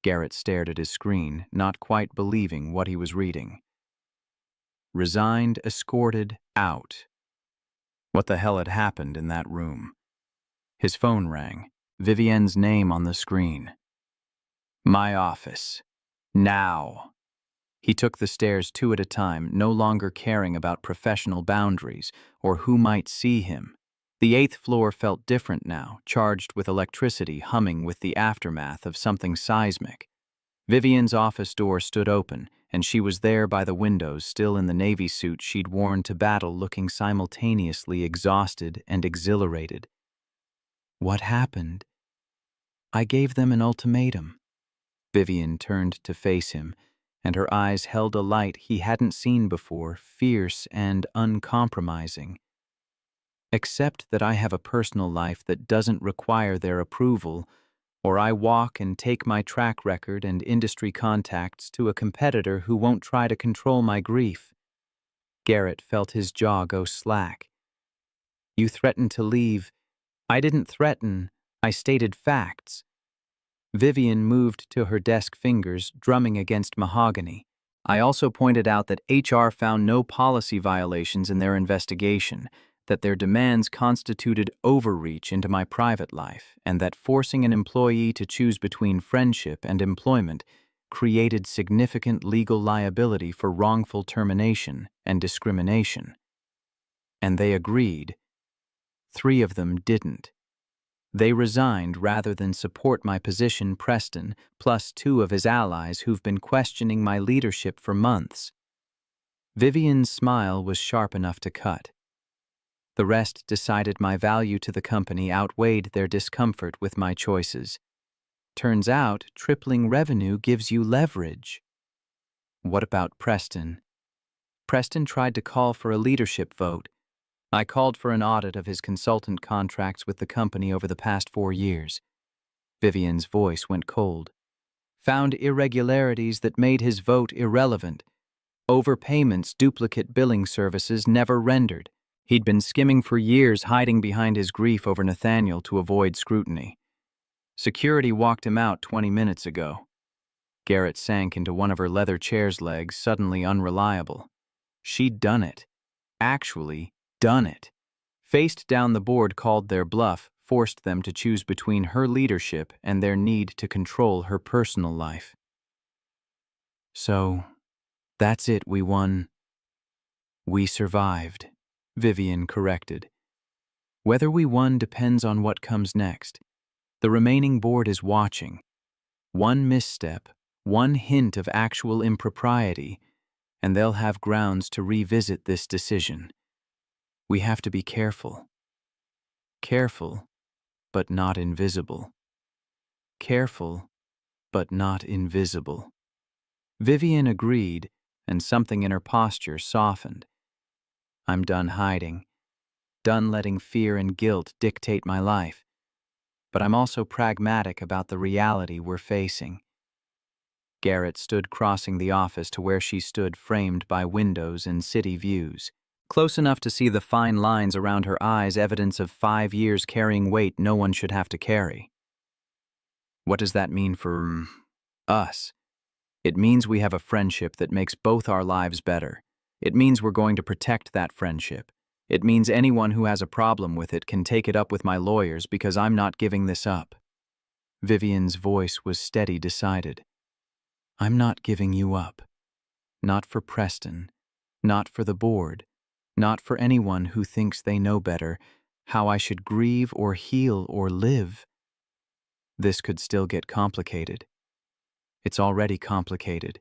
Garrett stared at his screen, not quite believing what he was reading. Resigned, escorted, out. What the hell had happened in that room? His phone rang. Vivienne's name on the screen. My office. Now. He took the stairs 2 at a time, no longer caring about professional boundaries or who might see him. The 8th floor felt different now, charged with electricity humming with the aftermath of something seismic. Vivian's office door stood open, and she was there by the windows, still in the navy suit she'd worn to battle, looking simultaneously exhausted and exhilarated. What happened? I gave them an ultimatum. Vivian turned to face him, and her eyes held a light he hadn't seen before, fierce and uncompromising. Accept that I have a personal life that doesn't require their approval, or I walk and take my track record and industry contacts to a competitor who won't try to control my grief. Garrett felt his jaw go slack. You threatened to leave. I didn't threaten. I stated facts. Vivian moved to her desk, fingers drumming against mahogany. I also pointed out that HR found no policy violations in their investigation, that their demands constituted overreach into my private life, and that forcing an employee to choose between friendship and employment created significant legal liability for wrongful termination and discrimination. And they agreed. 3 of them didn't. They resigned rather than support my position. Preston, plus 2 of his allies who've been questioning my leadership for months. Vivian's smile was sharp enough to cut. The rest decided my value to the company outweighed their discomfort with my choices. Turns out, tripling revenue gives you leverage. What about Preston? Preston tried to call for a leadership vote. I called for an audit of his consultant contracts with the company over the past 4 years. Vivian's voice went cold. Found irregularities that made his vote irrelevant. Overpayments, duplicate billing services never rendered. He'd been skimming for years, hiding behind his grief over Nathaniel to avoid scrutiny. Security walked him out 20 minutes ago. Garrett sank into one of her leather chair's legs, suddenly unreliable. She'd done it. Actually, done it. Faced down the board called their bluff, forced them to choose between her leadership and their need to control her personal life. So, that's it, we won. We survived, Vivian corrected. Whether we won depends on what comes next. The remaining board is watching. One misstep, one hint of actual impropriety, and they'll have grounds to revisit this decision. We have to be careful. Careful, but not invisible. Careful, but not invisible. Vivian agreed, and something in her posture softened. I'm done hiding, done letting fear and guilt dictate my life. But I'm also pragmatic about the reality we're facing. Garrett stood crossing the office to where she stood, framed by windows and city views. Close enough to see the fine lines around her eyes, evidence of 5 years carrying weight no one should have to carry. What does that mean for us? It means we have a friendship that makes both our lives better. It means we're going to protect that friendship. It means anyone who has a problem with it can take it up with my lawyers because I'm not giving this up. Vivian's voice was steady, decided. I'm not giving you up. Not for Preston. Not for the board. Not for anyone who thinks they know better how I should grieve or heal or live. This could still get complicated. It's already complicated.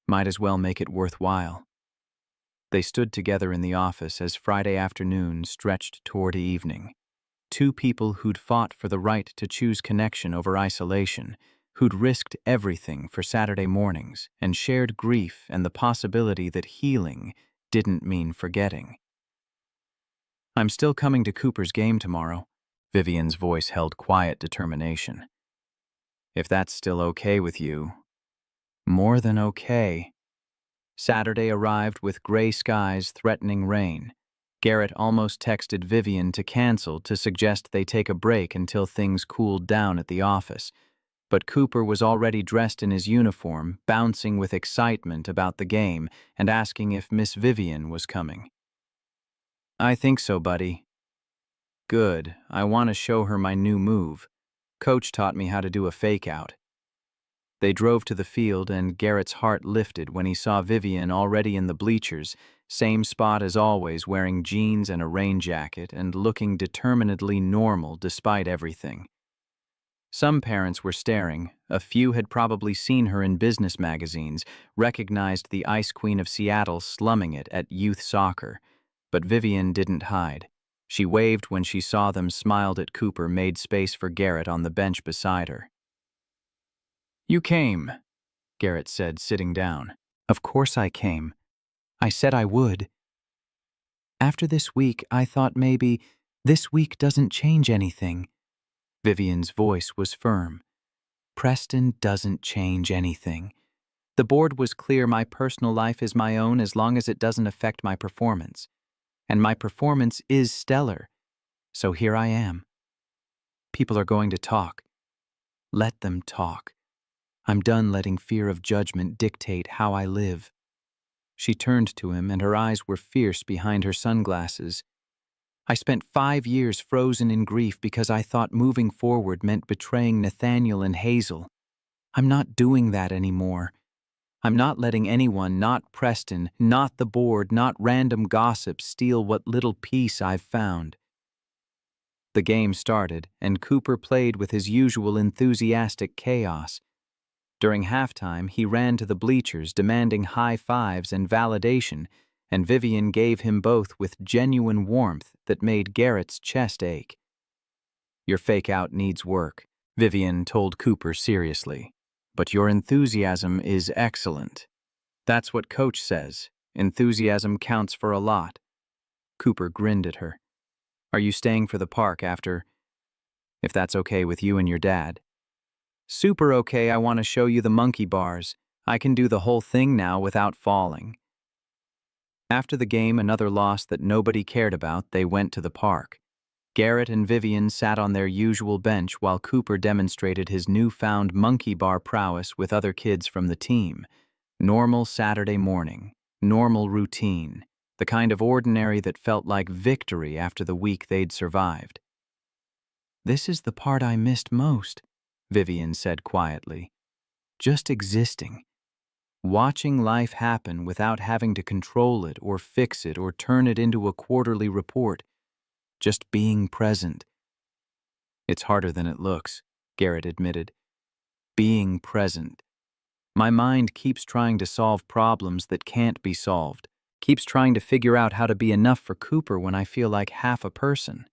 Might as well make it worthwhile. They stood together in the office as Friday afternoon stretched toward evening. 2 people who'd fought for the right to choose connection over isolation, who'd risked everything for Saturday mornings and shared grief and the possibility that healing didn't mean forgetting. I'm still coming to Cooper's game tomorrow, Vivian's voice held quiet determination. If that's still okay with you. More than okay. Saturday arrived with gray skies threatening rain. Garrett almost texted Vivian to cancel to suggest they take a break until things cooled down at the office. But Cooper was already dressed in his uniform, bouncing with excitement about the game and asking if Miss Vivian was coming. I think so, buddy. Good. I want to show her my new move. Coach taught me how to do a fake-out. They drove to the field, and Garrett's heart lifted when he saw Vivian already in the bleachers, same spot as always, wearing jeans and a rain jacket and looking determinedly normal despite everything. Some parents were staring. A few had probably seen her in business magazines, recognized the Ice Queen of Seattle slumming it at youth soccer. But Vivian didn't hide. She waved when she saw them, smiled at Cooper, made space for Garrett on the bench beside her. You came, Garrett said, sitting down. Of course I came. I said I would. After this week, I thought maybe this week doesn't change anything. Vivian's voice was firm. Preston doesn't change anything. The board was clear my personal life is my own as long as it doesn't affect my performance. And my performance is stellar. So here I am. People are going to talk. Let them talk. I'm done letting fear of judgment dictate how I live. She turned to him, and her eyes were fierce behind her sunglasses. I spent 5 years frozen in grief because I thought moving forward meant betraying Nathaniel and Hazel. I'm not doing that anymore. I'm not letting anyone, not Preston, not the board, not random gossip steal what little peace I've found. The game started, and Cooper played with his usual enthusiastic chaos. During halftime, he ran to the bleachers demanding high fives and validation, and Vivian gave him both with genuine warmth that made Garrett's chest ache. Your fake-out needs work, Vivian told Cooper seriously. But your enthusiasm is excellent. That's what Coach says. Enthusiasm counts for a lot. Cooper grinned at her. Are you staying for the park after? If that's okay with you and your dad. Super okay, I want to show you the monkey bars. I can do the whole thing now without falling. After the game, another loss that nobody cared about, they went to the park. Garrett and Vivian sat on their usual bench while Cooper demonstrated his newfound monkey bar prowess with other kids from the team. Normal Saturday morning, normal routine, the kind of ordinary that felt like victory after the week they'd survived. This is the part I missed most, Vivian said quietly. Just existing. Watching life happen without having to control it or fix it or turn it into a quarterly report. Just being present. It's harder than it looks, Garrett admitted. Being present. My mind keeps trying to solve problems that can't be solved. Keeps trying to figure out how to be enough for Cooper when I feel like half a person.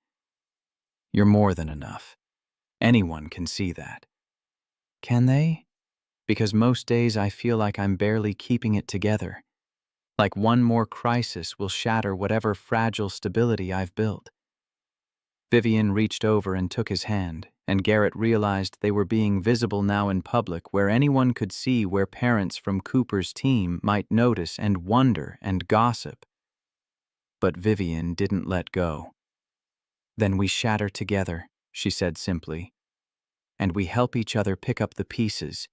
You're more than enough. Anyone can see that. Can they? Because most days I feel like I'm barely keeping it together. Like one more crisis will shatter whatever fragile stability I've built. Vivian reached over and took his hand, and Garrett realized they were being visible now in public where anyone could see, where parents from Cooper's team might notice and wonder and gossip. But Vivian didn't let go. Then we shatter together, she said simply. And we help each other pick up the pieces.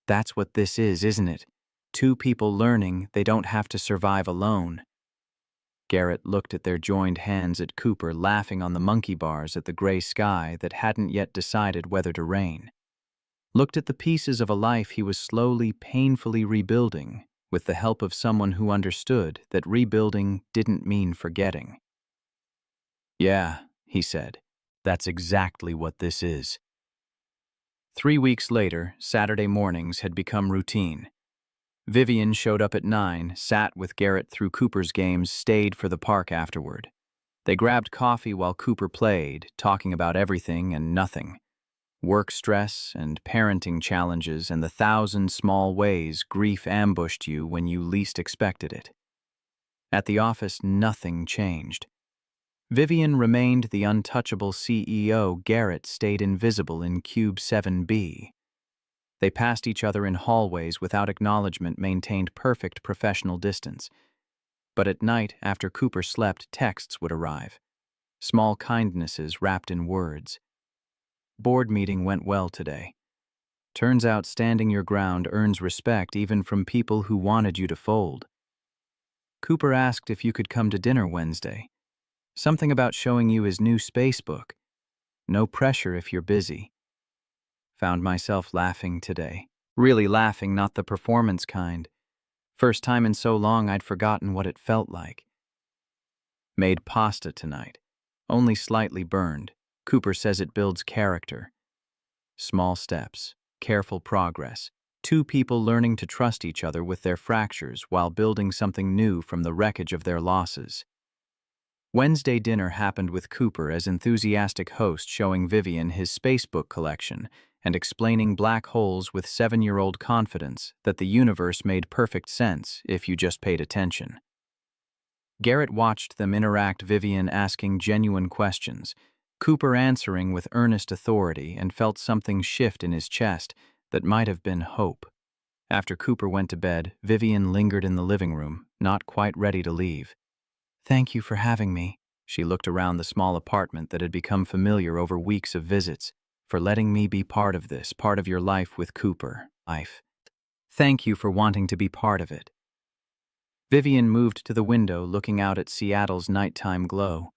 That's what this is, isn't it? Two people learning they don't have to survive alone. Garrett looked at their joined hands at Cooper, laughing on the monkey bars at the gray sky that hadn't yet decided whether to rain. Looked at the pieces of a life he was slowly, painfully rebuilding, with the help of someone who understood that rebuilding didn't mean forgetting. Yeah, he said, that's exactly what this is. 3 weeks later, Saturday mornings had become routine. Vivian showed up at 9, sat with Garrett through Cooper's games, stayed for the park afterward. They grabbed coffee while Cooper played, talking about everything and nothing. Work stress and parenting challenges and the 1,000 small ways grief ambushed you when you least expected it. At the office, nothing changed. Vivian remained the untouchable CEO. Garrett stayed invisible in Cube 7B. They passed each other in hallways without acknowledgement, maintained perfect professional distance. But at night, after Cooper slept, texts would arrive. Small kindnesses wrapped in words. Board meeting went well today. Turns out standing your ground earns respect even from people who wanted you to fold. Cooper asked if you could come to dinner Wednesday. Something about showing you his new space book. No pressure if you're busy. Found myself laughing today. Really laughing, not the performance kind. First time in so long I'd forgotten what it felt like. Made pasta tonight. Only slightly burned. Cooper says it builds character. Small steps, careful progress. Two people learning to trust each other with their fractures while building something new from the wreckage of their losses. Wednesday dinner happened with Cooper as enthusiastic host, showing Vivian his spacebook collection and explaining black holes with 7-year-old confidence that the universe made perfect sense if you just paid attention. Garrett watched them interact, Vivian asking genuine questions, Cooper answering with earnest authority, and felt something shift in his chest that might have been hope. After Cooper went to bed, Vivian lingered in the living room, not quite ready to leave. "Thank you for having me." She looked around the small apartment that had become familiar over weeks of visits. "For letting me be part of this, part of your life with Cooper. Thank you for wanting to be part of it." Vivian moved to the window, looking out at Seattle's nighttime glow.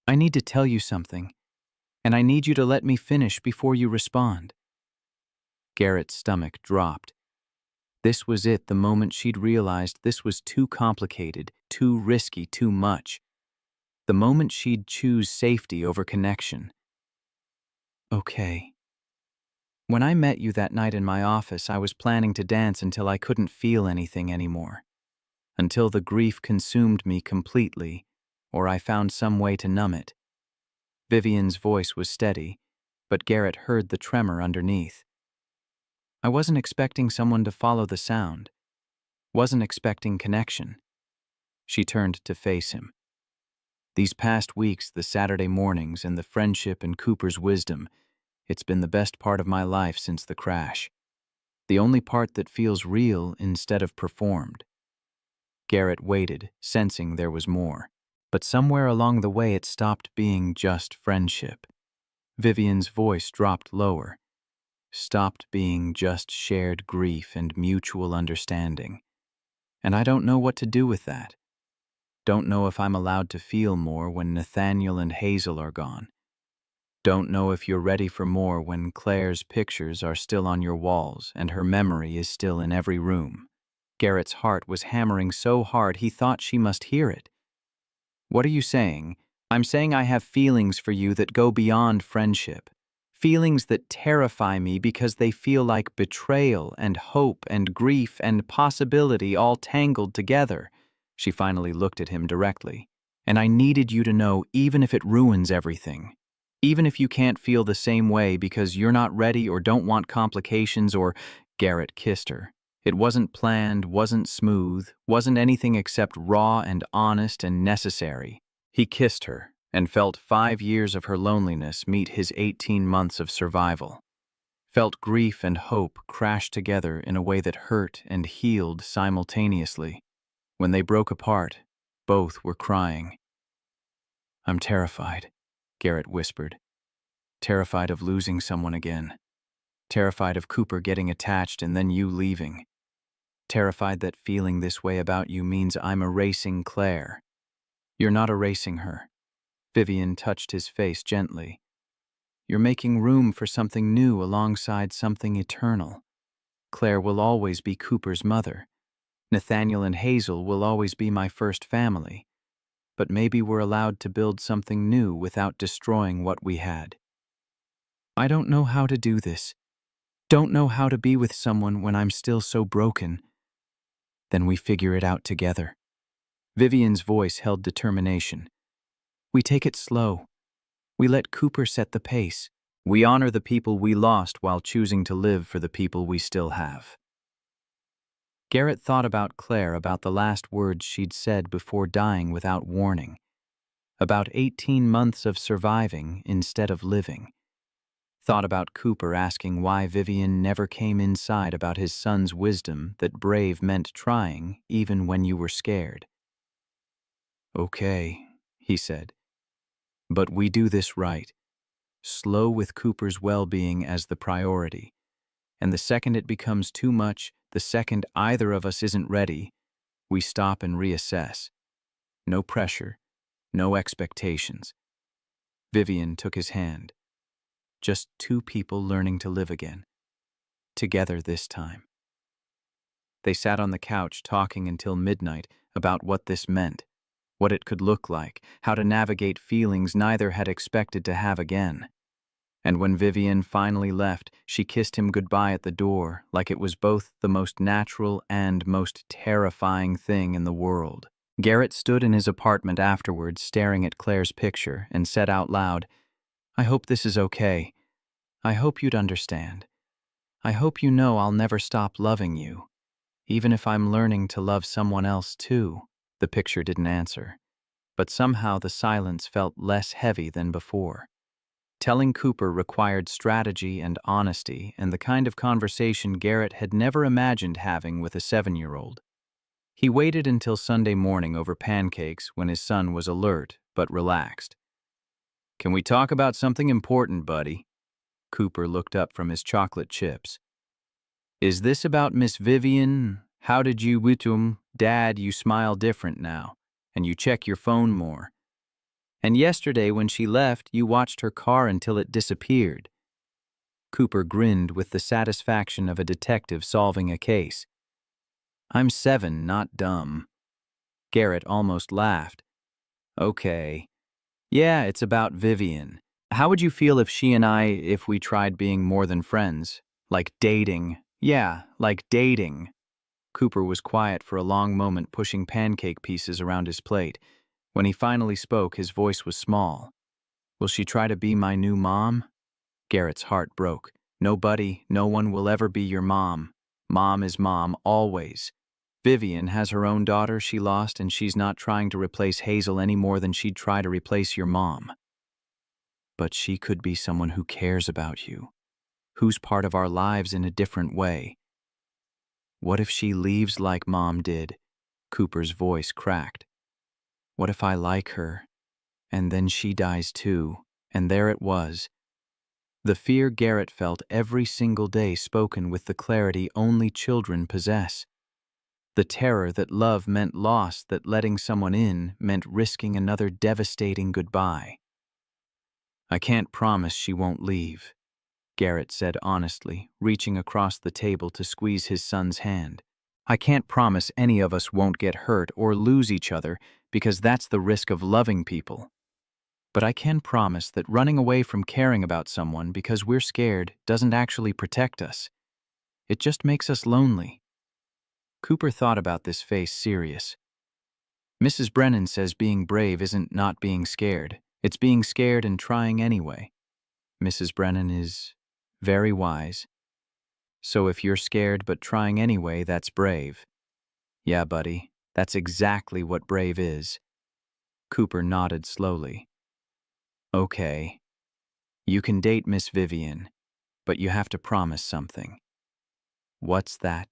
"I need to tell you something, and I need you to let me finish before you respond." Garrett's stomach dropped. This was it, the moment she'd realized this was too complicated, too risky, too much. The moment she'd choose safety over connection. "Okay. When I met you that night in my office, I was planning to dance until I couldn't feel anything anymore. Until the grief consumed me completely, or I found some way to numb it." Vivian's voice was steady, but Garrett heard the tremor underneath. "I wasn't expecting someone to follow the sound. Wasn't expecting connection." She turned to face him. "These past weeks, the Saturday mornings and the friendship and Cooper's wisdom, it's been the best part of my life since the crash. The only part that feels real instead of performed." Garrett waited, sensing there was more. But somewhere along the way it stopped being just friendship. Vivian's voice dropped lower. Stopped being just shared grief and mutual understanding. And I don't know what to do with that. Don't know if I'm allowed to feel more when Nathaniel and Hazel are gone. Don't know if you're ready for more when Claire's pictures are still on your walls and her memory is still in every room. Garrett's heart was hammering so hard he thought she must hear it. "What are you saying?" "I'm saying I have feelings for you that go beyond friendship. Feelings that terrify me because they feel like betrayal and hope and grief and possibility all tangled together." She finally looked at him directly. "And I needed you to know, even if it ruins everything. Even if you can't feel the same way because you're not ready or don't want complications or—" Garrett kissed her. It wasn't planned, wasn't smooth, wasn't anything except raw and honest and necessary. He kissed her and felt 5 years of her loneliness meet his 18 months of survival. Felt grief and hope crash together in a way that hurt and healed simultaneously. When they broke apart, both were crying. "I'm terrified," Garrett whispered. "Terrified of losing someone again. Terrified of Cooper getting attached and then you leaving. Terrified that feeling this way about you means I'm erasing Claire." "You're not erasing her." Vivian touched his face gently. "You're making room for something new alongside something eternal. Claire will always be Cooper's mother. Nathaniel and Hazel will always be my first family. But maybe we're allowed to build something new without destroying what we had." "I don't know how to do this. Don't know how to be with someone when I'm still so broken." "Then we figure it out together." Vivian's voice held determination. "We take it slow. We let Cooper set the pace. We honor the people we lost while choosing to live for the people we still have." Garrett thought about Claire, about the last words she'd said before dying without warning. About 18 months of surviving instead of living. Thought about Cooper asking why Vivian never came inside about his son's wisdom that brave meant trying even when you were scared. Okay, he said. But we do this right. Slow with Cooper's well-being as the priority. And the second it becomes too much, the second either of us isn't ready, we stop and reassess. No pressure, no expectations. Vivian took his hand. Just two people learning to live again. Together this time. They sat on the couch talking until midnight about what this meant, what it could look like, how to navigate feelings neither had expected to have again. And when Vivian finally left, she kissed him goodbye at the door like it was both the most natural and most terrifying thing in the world. Garrett stood in his apartment afterwards staring at Claire's picture and said out loud, "I hope this is okay. I hope you'd understand. I hope you know I'll never stop loving you, even if I'm learning to love someone else too." The picture didn't answer, but somehow the silence felt less heavy than before. Telling Cooper required strategy and honesty and the kind of conversation Garrett had never imagined having with a 7-year-old. He waited until Sunday morning over pancakes when his son was alert but relaxed. "Can we talk about something important, buddy?" Cooper looked up from his chocolate chips. "Is this about Miss Vivian? How did you Dad, you smile different now, and you check your phone more. And yesterday when she left, you watched her car until it disappeared." Cooper grinned with the satisfaction of a detective solving a case. "I'm 7, not dumb." Garrett almost laughed. "Okay. Yeah, it's about Vivian. How would you feel if we tried being more than friends? Like dating. Yeah, like dating." Cooper was quiet for a long moment, pushing pancake pieces around his plate. When he finally spoke, his voice was small. "Will she try to be my new mom?" Garrett's heart broke. "Nobody, no one will ever be your mom. Mom is mom, always. Vivian has her own daughter she lost, and she's not trying to replace Hazel any more than she'd try to replace your mom. But she could be someone who cares about you, who's part of our lives in a different way. What if she leaves like Mom did?" Cooper's voice cracked. "What if I like her, and then she dies too?" And there it was. The fear Garrett felt every single day spoken with the clarity only children possess. The terror that love meant loss, that letting someone in meant risking another devastating goodbye. "I can't promise she won't leave," Garrett said honestly, reaching across the table to squeeze his son's hand. "I can't promise any of us won't get hurt or lose each other, because that's the risk of loving people. But I can promise that running away from caring about someone because we're scared doesn't actually protect us. It just makes us lonely." Cooper thought about this face serious. "Mrs. Brennan says being brave isn't not being scared. It's being scared and trying anyway. Mrs. Brennan is very wise. So if you're scared but trying anyway, that's brave." "Yeah, buddy, that's exactly what brave is." Cooper nodded slowly. "Okay. You can date Miss Vivian, but you have to promise something." "What's that?"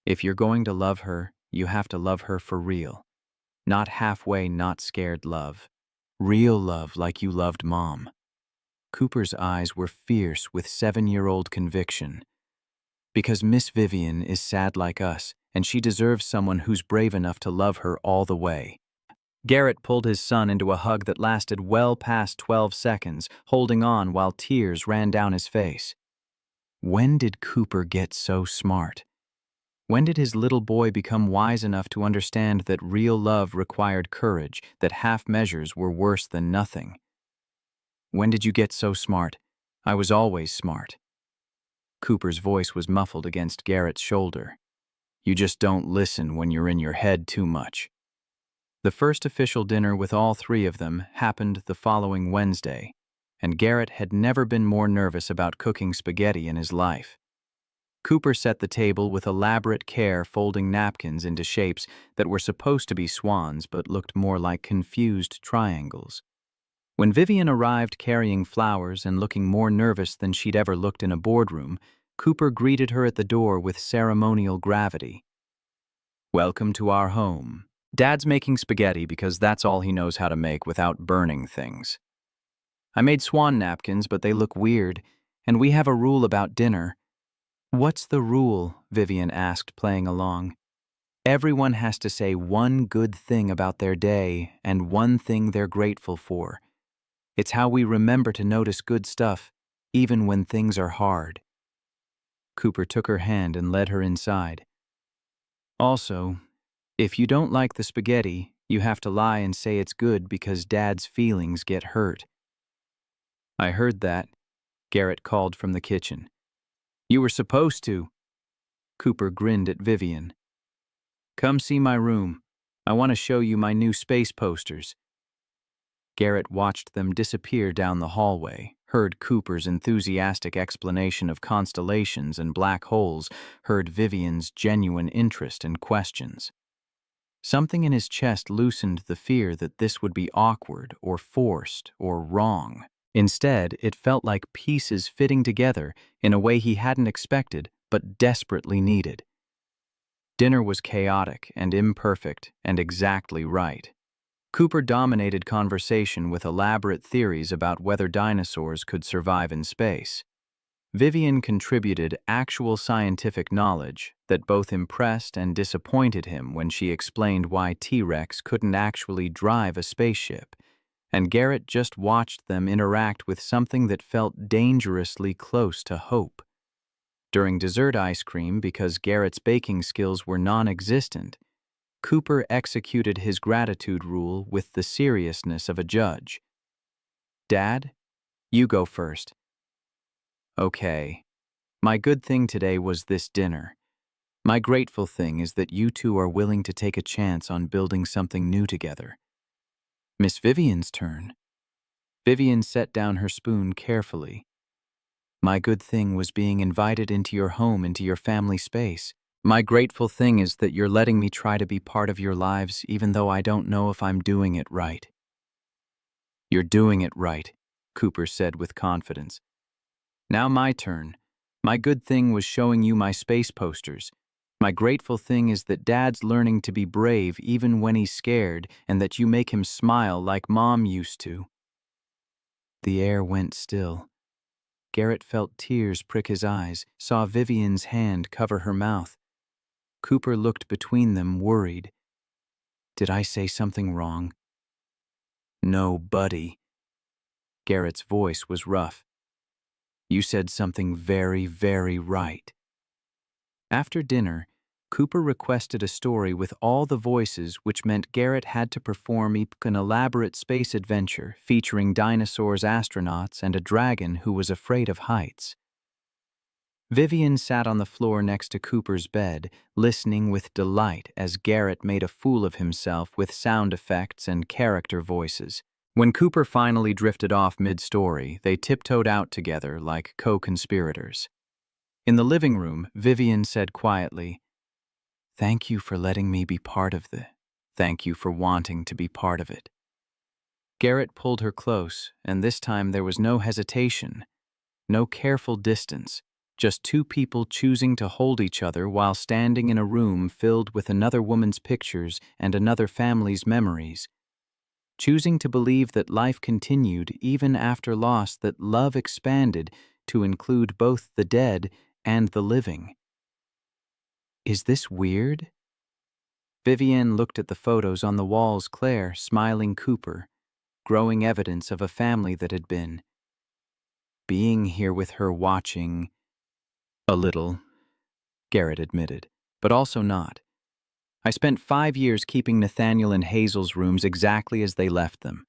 "If you're going to love her, you have to love her for real. Not halfway, not scared love. Real love like you loved Mom." Cooper's eyes were fierce with 7-year-old conviction. "Because Miss Vivian is sad like us, and she deserves someone who's brave enough to love her all the way." Garrett pulled his son into a hug that lasted well past 12 seconds, holding on while tears ran down his face. When did Cooper get so smart? When did his little boy become wise enough to understand that real love required courage, that half measures were worse than nothing? "When did you get so smart? I was always smart." Cooper's voice was muffled against Garrett's shoulder. "You just don't listen when you're in your head too much." The first official dinner with all three of them happened the following Wednesday, and Garrett had never been more nervous about cooking spaghetti in his life. Cooper set the table with elaborate care, folding napkins into shapes that were supposed to be swans but looked more like confused triangles. When Vivian arrived carrying flowers and looking more nervous than she'd ever looked in a boardroom, Cooper greeted her at the door with ceremonial gravity. "Welcome to our home. Dad's making spaghetti because that's all he knows how to make without burning things. I made swan napkins, but they look weird, and we have a rule about dinner." "What's the rule?" Vivian asked, playing along. "Everyone has to say one good thing about their day and one thing they're grateful for. It's how we remember to notice good stuff, even when things are hard." Cooper took her hand and led her inside. "Also, if you don't like the spaghetti, you have to lie and say it's good because Dad's feelings get hurt." "I heard that," Garrett called from the kitchen. "You were supposed to." Cooper grinned at Vivian. "Come see my room. I want to show you my new space posters." Garrett watched them disappear down the hallway, heard Cooper's enthusiastic explanation of constellations and black holes, heard Vivian's genuine interest and questions. Something in his chest loosened the fear that this would be awkward or forced or wrong. Instead, it felt like pieces fitting together in a way he hadn't expected but desperately needed. Dinner was chaotic and imperfect and exactly right. Cooper dominated conversation with elaborate theories about whether dinosaurs could survive in space. Vivian contributed actual scientific knowledge that both impressed and disappointed him when she explained why T-Rex couldn't actually drive a spaceship, and Garrett just watched them interact with something that felt dangerously close to hope. During dessert ice cream, because Garrett's baking skills were non-existent, Cooper executed his gratitude rule with the seriousness of a judge. "Dad, you go first." "Okay. My good thing today was this dinner. My grateful thing is that you two are willing to take a chance on building something new together." "Miss Vivian's turn." Vivian set down her spoon carefully. "My good thing was being invited into your home, into your family space. My grateful thing is that you're letting me try to be part of your lives even though I don't know if I'm doing it right." "You're doing it right," Cooper said with confidence. "Now my turn. My good thing was showing you my space posters. My grateful thing is that Dad's learning to be brave even when he's scared and that you make him smile like Mom used to." The air went still. Garrett felt tears prick his eyes, saw Vivian's hand cover her mouth. Cooper looked between them, worried. "Did I say something wrong?" "No, buddy." Garrett's voice was rough. "You said something very, very right." After dinner, Cooper requested a story with all the voices, which meant Garrett had to perform an elaborate space adventure featuring dinosaurs, astronauts, and a dragon who was afraid of heights. Vivian sat on the floor next to Cooper's bed, listening with delight as Garrett made a fool of himself with sound effects and character voices. When Cooper finally drifted off mid-story, they tiptoed out together like co-conspirators. In the living room, Vivian said quietly, "Thank you for letting me be part of the. Thank you for wanting to be part of it." Garrett pulled her close, and this time there was no hesitation, no careful distance, just two people choosing to hold each other while standing in a room filled with another woman's pictures and another family's memories. Choosing to believe that life continued even after loss, that love expanded to include both the dead and the living. "Is this weird?" Vivienne looked at the photos on the walls. Claire, smiling Cooper, growing evidence of a family that had been. Being here with her watching. "A little," Garrett admitted, "but also not. I spent 5 years keeping Nathaniel and Hazel's rooms exactly as they left them,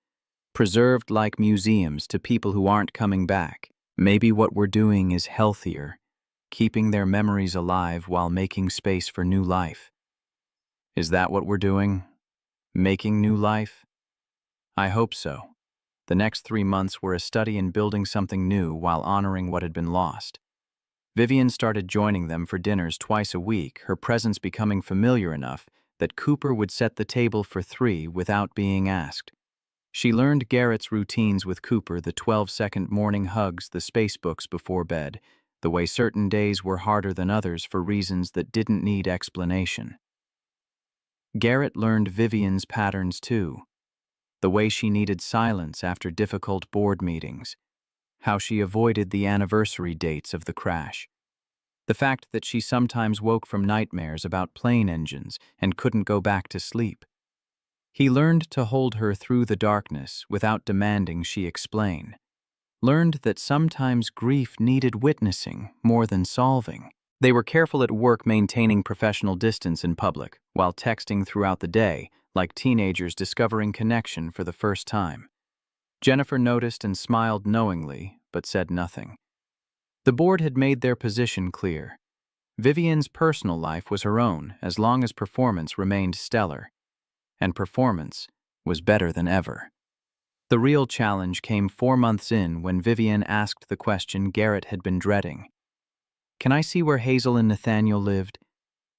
preserved like museums to people who aren't coming back. Maybe what we're doing is healthier, keeping their memories alive while making space for new life." "Is that what we're doing? Making new life?" "I hope so. The next 3 months were a study in building something new while honoring what had been lost." Vivian started joining them for dinners twice a week, her presence becoming familiar enough that Cooper would set the table for three without being asked. She learned Garrett's routines with Cooper, the 12-second morning hugs, the space books before bed, the way certain days were harder than others for reasons that didn't need explanation. Garrett learned Vivian's patterns too, the way she needed silence after difficult board meetings, how she avoided the anniversary dates of the crash, the fact that she sometimes woke from nightmares about plane engines and couldn't go back to sleep. He learned to hold her through the darkness without demanding she explain. Learned that sometimes grief needed witnessing more than solving. They were careful at work maintaining professional distance in public, while texting throughout the day, like teenagers discovering connection for the first time. Jennifer noticed and smiled knowingly, but said nothing. The board had made their position clear. Vivian's personal life was her own as long as performance remained stellar. And performance was better than ever. The real challenge came 4 months in when Vivian asked the question Garrett had been dreading. "Can I see where Hazel and Nathaniel lived?"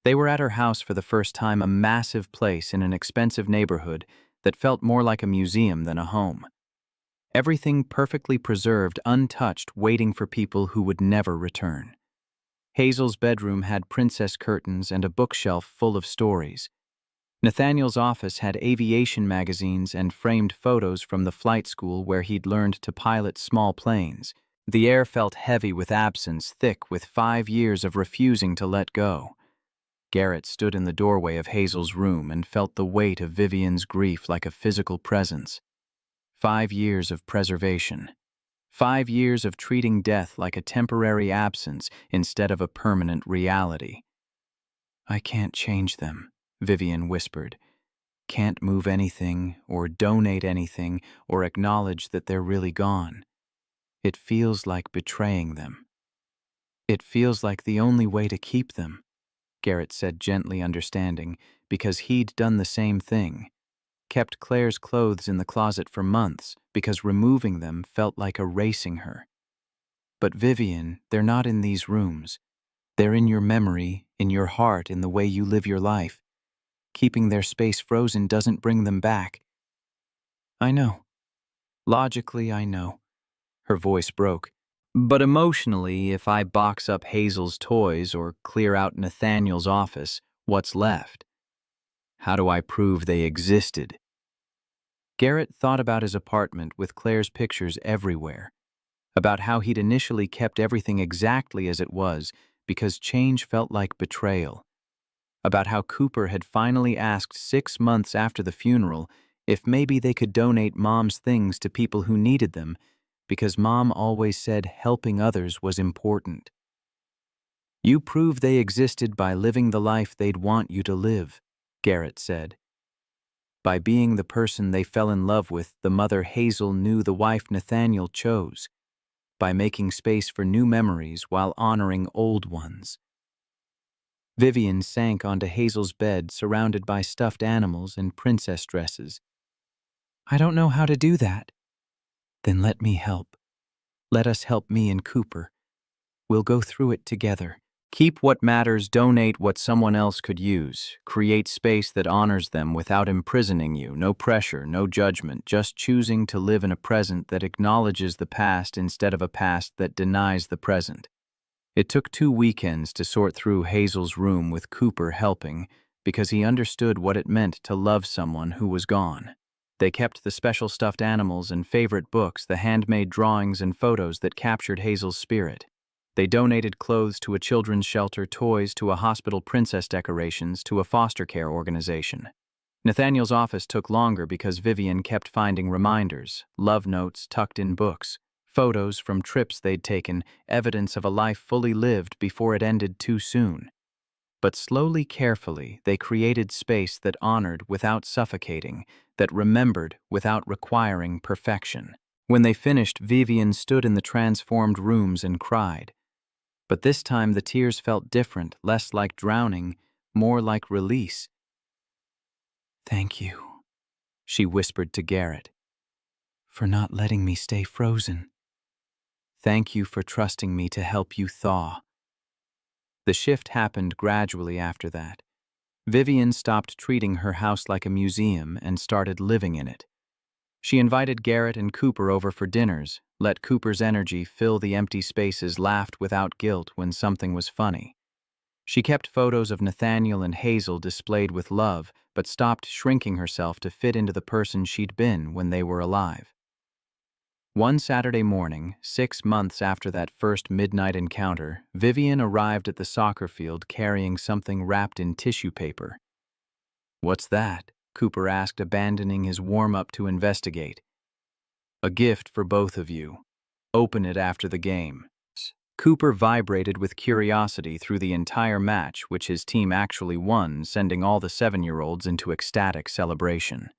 They were at her house for the first time, a massive place in an expensive neighborhood that felt more like a museum than a home. Everything perfectly preserved, untouched, waiting for people who would never return. Hazel's bedroom had princess curtains and a bookshelf full of stories. Nathaniel's office had aviation magazines and framed photos from the flight school where he'd learned to pilot small planes. The air felt heavy with absence, thick with 5 years of refusing to let go. Garrett stood in the doorway of Hazel's room and felt the weight of Vivian's grief like a physical presence. 5 years of preservation. 5 years of treating death like a temporary absence instead of a permanent reality. "I can't change them," Vivian whispered. "Can't move anything, or donate anything, or acknowledge that they're really gone. It feels like betraying them." "It feels like the only way to keep them," Garrett said, gently understanding, because he'd done the same thing. Kept Claire's clothes in the closet for months because removing them felt like erasing her. "But Vivian, they're not in these rooms. They're in your memory, in your heart, in the way you live your life. Keeping their space frozen doesn't bring them back." "I know. Logically, I know." Her voice broke. "But emotionally, if I box up Hazel's toys or clear out Nathaniel's office, what's left? How do I prove they existed?" Garrett thought about his apartment with Claire's pictures everywhere, about how he'd initially kept everything exactly as it was because change felt like betrayal, about how Cooper had finally asked 6 months after the funeral if maybe they could donate Mom's things to people who needed them, because Mom always said helping others was important. "You prove they existed by living the life they'd want you to live," Garrett said. "By being the person they fell in love with, the mother Hazel knew the wife Nathaniel chose. By making space for new memories while honoring old ones." Vivian sank onto Hazel's bed, surrounded by stuffed animals and princess dresses. "I don't know how to do that." "Then let me help. Let us help me and Cooper. We'll go through it together." Keep what matters, donate what someone else could use. Create space that honors them without imprisoning you. No pressure, no judgment, just choosing to live in a present that acknowledges the past instead of a past that denies the present. It took 2 weekends to sort through Hazel's room with Cooper helping, because he understood what it meant to love someone who was gone. They kept the special stuffed animals and favorite books, the handmade drawings and photos that captured Hazel's spirit. They donated clothes to a children's shelter, toys to a hospital, princess decorations to a foster care organization. Nathaniel's office took longer because Vivian kept finding reminders, love notes tucked in books, photos from trips they'd taken, evidence of a life fully lived before it ended too soon. But slowly, carefully, they created space that honored without suffocating, that remembered without requiring perfection. When they finished, Vivian stood in the transformed rooms and cried. But this time the tears felt different, less like drowning, more like release. "Thank you," she whispered to Garrett, "for not letting me stay frozen. Thank you for trusting me to help you thaw." The shift happened gradually after that. Vivian stopped treating her house like a museum and started living in it. She invited Garrett and Cooper over for dinners, let Cooper's energy fill the empty spaces, laughed without guilt when something was funny. She kept photos of Nathaniel and Hazel displayed with love, but stopped shrinking herself to fit into the person she'd been when they were alive. One Saturday morning, 6 months after that first midnight encounter, Vivian arrived at the soccer field carrying something wrapped in tissue paper. "What's that?" Cooper asked, abandoning his warm-up to investigate. "A gift for both of you. Open it after the game." Cooper vibrated with curiosity through the entire match, which his team actually won, sending all the 7-year-olds into ecstatic celebration.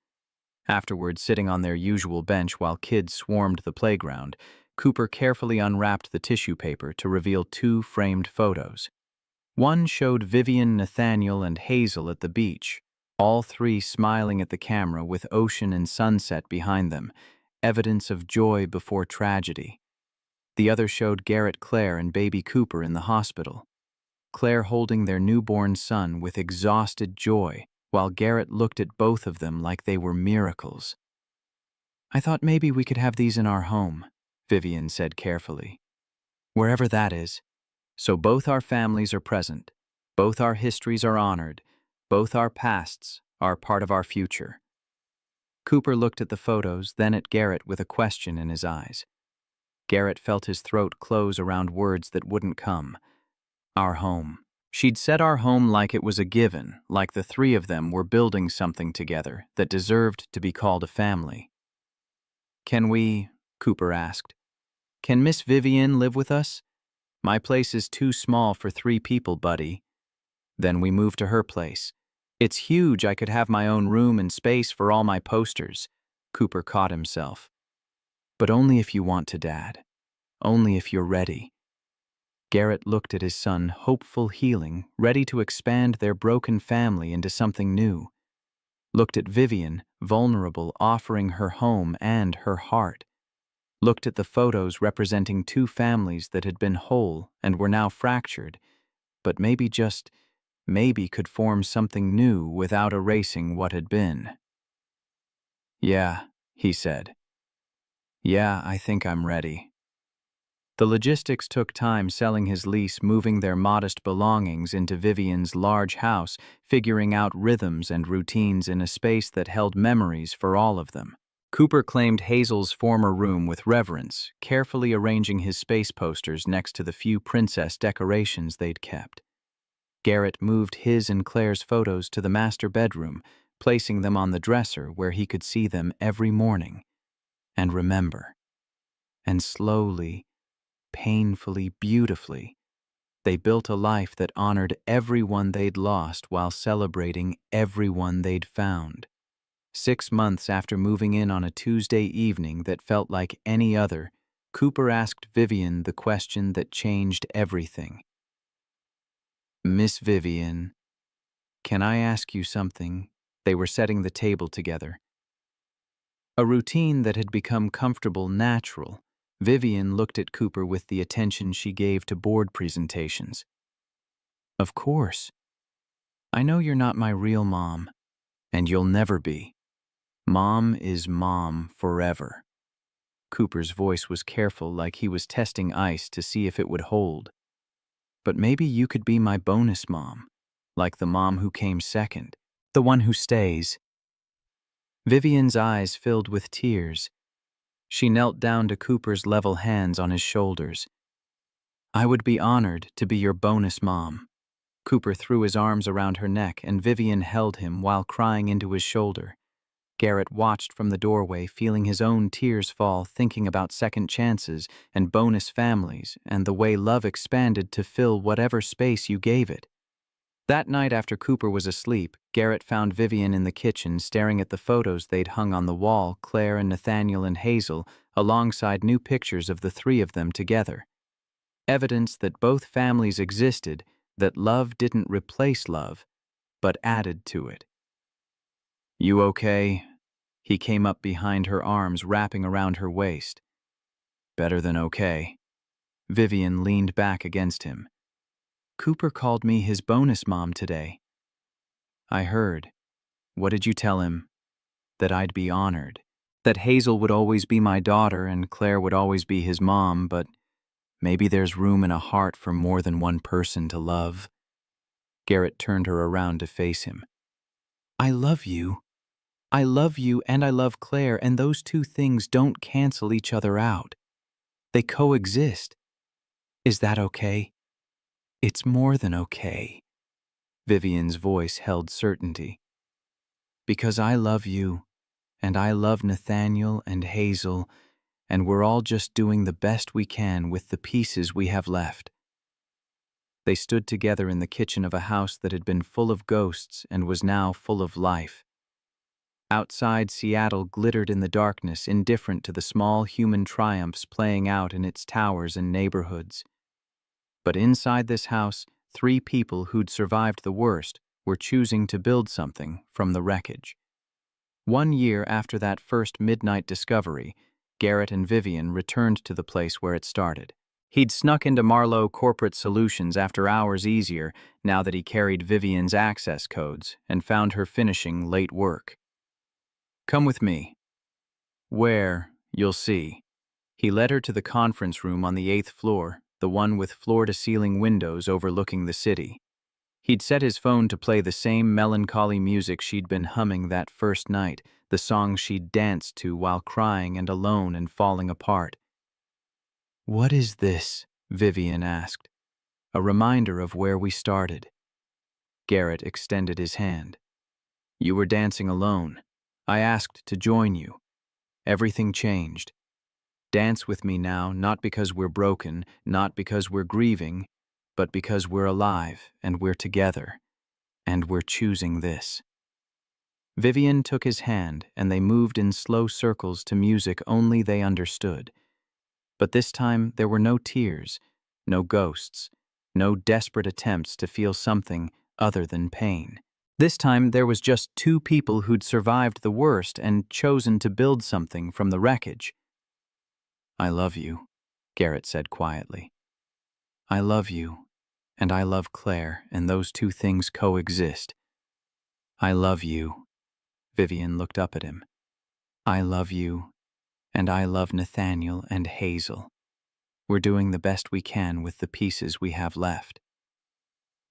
Afterwards, sitting on their usual bench while kids swarmed the playground, Cooper carefully unwrapped the tissue paper to reveal 2 framed photos. One showed Vivian, Nathaniel, and Hazel at the beach, all 3 smiling at the camera with ocean and sunset behind them, evidence of joy before tragedy. The other showed Garrett, Claire, and baby Cooper in the hospital, Claire holding their newborn son with exhausted joy, while Garrett looked at both of them like they were miracles. "I thought maybe we could have these in our home," Vivian said carefully. "Wherever that is. So both our families are present, both our histories are honored, both our pasts are part of our future." Cooper looked at the photos, then at Garrett with a question in his eyes. Garrett felt his throat close around words that wouldn't come. Our home. She'd said our home like it was a given, like the 3 of them were building something together that deserved to be called a family. "Can we," Cooper asked, "can Miss Vivian live with us? My place is too small for 3 people, buddy." Then we moved to her place. "It's huge. I could have my own room and space for all my posters." Cooper caught himself. "But only if you want to, Dad. Only if you're ready." Garrett looked at his son, hopeful, healing, ready to expand their broken family into something new. Looked at Vivian, vulnerable, offering her home and her heart. Looked at the photos representing 2 families that had been whole and were now fractured, but maybe, just maybe, could form something new without erasing what had been. "Yeah," he said. "Yeah, I think I'm ready." The logistics took time, selling his lease, moving their modest belongings into Vivian's large house, figuring out rhythms and routines in a space that held memories for all of them. Cooper claimed Hazel's former room with reverence, carefully arranging his space posters next to the few princess decorations they'd kept. Garrett moved his and Claire's photos to the master bedroom, placing them on the dresser where he could see them every morning and remember. And slowly, painfully, beautifully, they built a life that honored everyone they'd lost while celebrating everyone they'd found. 6 months after moving in on a Tuesday evening that felt like any other, Cooper asked Vivian the question that changed everything. "Miss Vivian, can I ask you something?" They were setting the table together. A routine that had become comfortable, natural. Vivian looked at Cooper with the attention she gave to board presentations. "Of course. I know you're not my real mom, and you'll never be. Mom is mom forever." Cooper's voice was careful, like he was testing ice to see if it would hold. "But maybe you could be my bonus mom, like the mom who came second, the one who stays." Vivian's eyes filled with tears. She knelt down to Cooper's level hands on his shoulders. "I would be honored to be your bonus mom." Cooper threw his arms around her neck, and Vivian held him while crying into his shoulder. Garrett watched from the doorway, feeling his own tears fall, thinking about second chances and bonus families and the way love expanded to fill whatever space you gave it. That night, after Cooper was asleep, Garrett found Vivian in the kitchen staring at the photos they'd hung on the wall, Claire and Nathaniel and Hazel, alongside new pictures of the 3 of them together. Evidence that both families existed, that love didn't replace love, but added to it. "You okay?" He came up behind her, arms wrapping around her waist. "Better than okay." Vivian leaned back against him. Cooper called me his bonus mom today. I heard. What did you tell him? That I'd be honored. That Hazel would always be my daughter and Claire would always be his mom, but maybe there's room in a heart for more than one person to love. Garrett turned her around to face him. I love you. I love you and I love Claire, and those two things don't cancel each other out. They coexist. Is that okay? It's more than okay. Vivian's voice held certainty. Because I love you, and I love Nathaniel and Hazel, and we're all just doing the best we can with the pieces we have left. They stood together in the kitchen of a house that had been full of ghosts and was now full of life. Outside, Seattle glittered in the darkness, indifferent to the small human triumphs playing out in its towers and neighborhoods. But inside this house, 3 people who'd survived the worst were choosing to build something from the wreckage. 1 year after that first midnight discovery, Garrett and Vivian returned to the place where it started. He'd snuck into Marlowe Corporate Solutions after hours easier now that he carried Vivian's access codes and found her finishing late work. Come with me. Where, you'll see. He led her to the conference room on the 8th floor, the one with floor-to-ceiling windows overlooking the city. He'd set his phone to play the same melancholy music she'd been humming that first night, the songs she'd danced to while crying and alone and falling apart. What is this? Vivian asked. A reminder of where we started. Garrett extended his hand. You were dancing alone. I asked to join you. Everything changed. Dance with me now, not because we're broken, not because we're grieving, but because we're alive and we're together, and we're choosing this. Vivian took his hand and they moved in slow circles to music only they understood. But this time there were no tears, no ghosts, no desperate attempts to feel something other than pain. This time there was just 2 people who'd survived the worst and chosen to build something from the wreckage. I love you, Garrett said quietly. I love you, and I love Claire, and those 2 things coexist. I love you. Vivian looked up at him. I love you, and I love Nathaniel and Hazel. We're doing the best we can with the pieces we have left.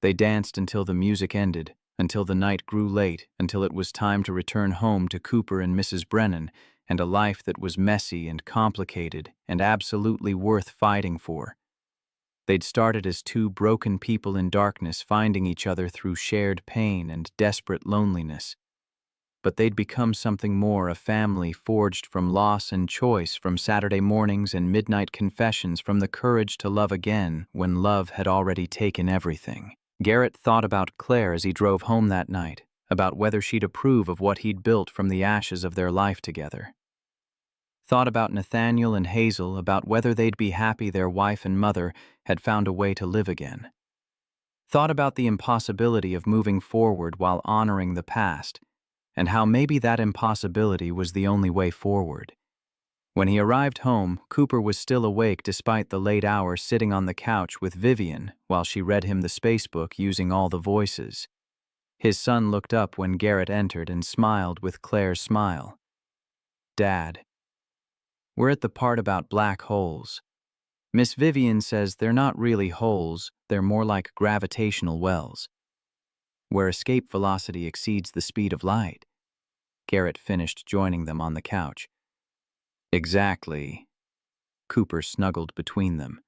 They danced until the music ended, until the night grew late, until it was time to return home to Cooper and Mrs. Brennan, and a life that was messy and complicated and absolutely worth fighting for. They'd started as 2 broken people in darkness finding each other through shared pain and desperate loneliness. But they'd become something more, a family forged from loss and choice, from Saturday mornings and midnight confessions, from the courage to love again when love had already taken everything. Garrett thought about Claire as he drove home that night, about whether she'd approve of what he'd built from the ashes of their life together. Thought about Nathaniel and Hazel, about whether they'd be happy their wife and mother had found a way to live again. Thought about the impossibility of moving forward while honoring the past, and how maybe that impossibility was the only way forward. When he arrived home, Cooper was still awake despite the late hour, sitting on the couch with Vivian while she read him the spacebook using all the voices. His son looked up when Garrett entered and smiled with Claire's smile. Dad. We're at the part about black holes. Miss Vivian says they're not really holes, they're more like gravitational wells, where escape velocity exceeds the speed of light. Garrett finished joining them on the couch. Exactly. Cooper snuggled between them.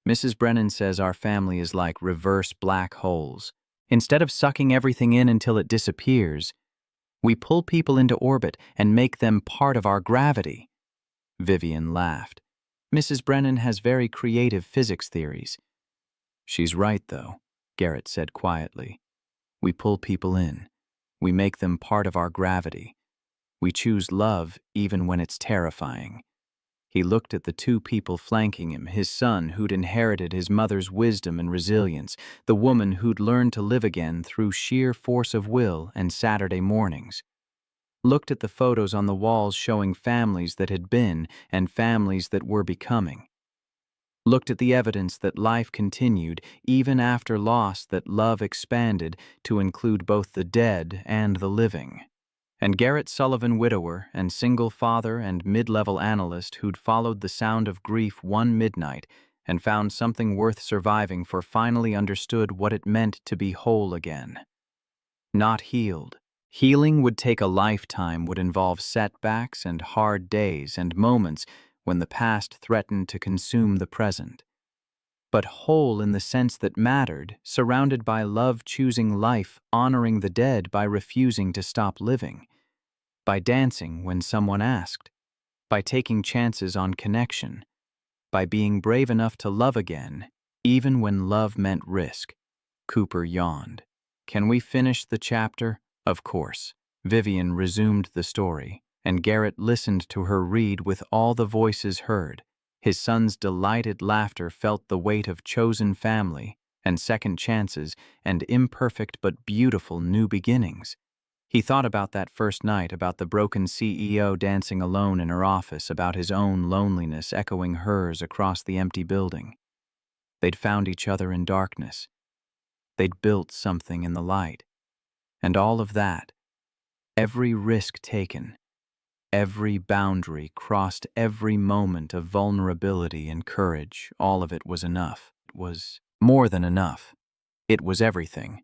Mrs. Brennan says our family is like reverse black holes. Instead of sucking everything in until it disappears, we pull people into orbit and make them part of our gravity. Vivian laughed. Mrs. Brennan has very creative physics theories. She's right, though, Garrett said quietly. We pull people in. We make them part of our gravity. We choose love even when it's terrifying. He looked at the 2 people flanking him, his son who'd inherited his mother's wisdom and resilience, the woman who'd learned to live again through sheer force of will and Saturday mornings. Looked at the photos on the walls showing families that had been and families that were becoming. looked at the evidence that life continued even after loss, that love expanded to include both the dead and the living. And Garrett Sullivan, widower and single father and mid-level analyst who'd followed the sound of grief one midnight and found something worth surviving for, finally understood what it meant to be whole again. Not healed. Healing would take a lifetime, would involve setbacks and hard days and moments when the past threatened to consume the present. But whole in the sense that mattered, surrounded by love, choosing life, honoring the dead by refusing to stop living, by dancing when someone asked, by taking chances on connection, by being brave enough to love again, even when love meant risk. Cooper yawned. Can we finish the chapter? Of course. Vivian resumed the story, and Garrett listened to her read with all the voices heard. His son's delighted laughter felt the weight of chosen family and second chances and imperfect but beautiful new beginnings. He thought about that first night, about the broken CEO dancing alone in her office, about his own loneliness echoing hers across the empty building. They'd found each other in darkness. They'd built something in the light. And all of that, every risk taken, every boundary crossed, every moment of vulnerability and courage, all of it was enough. It was more than enough. It was everything.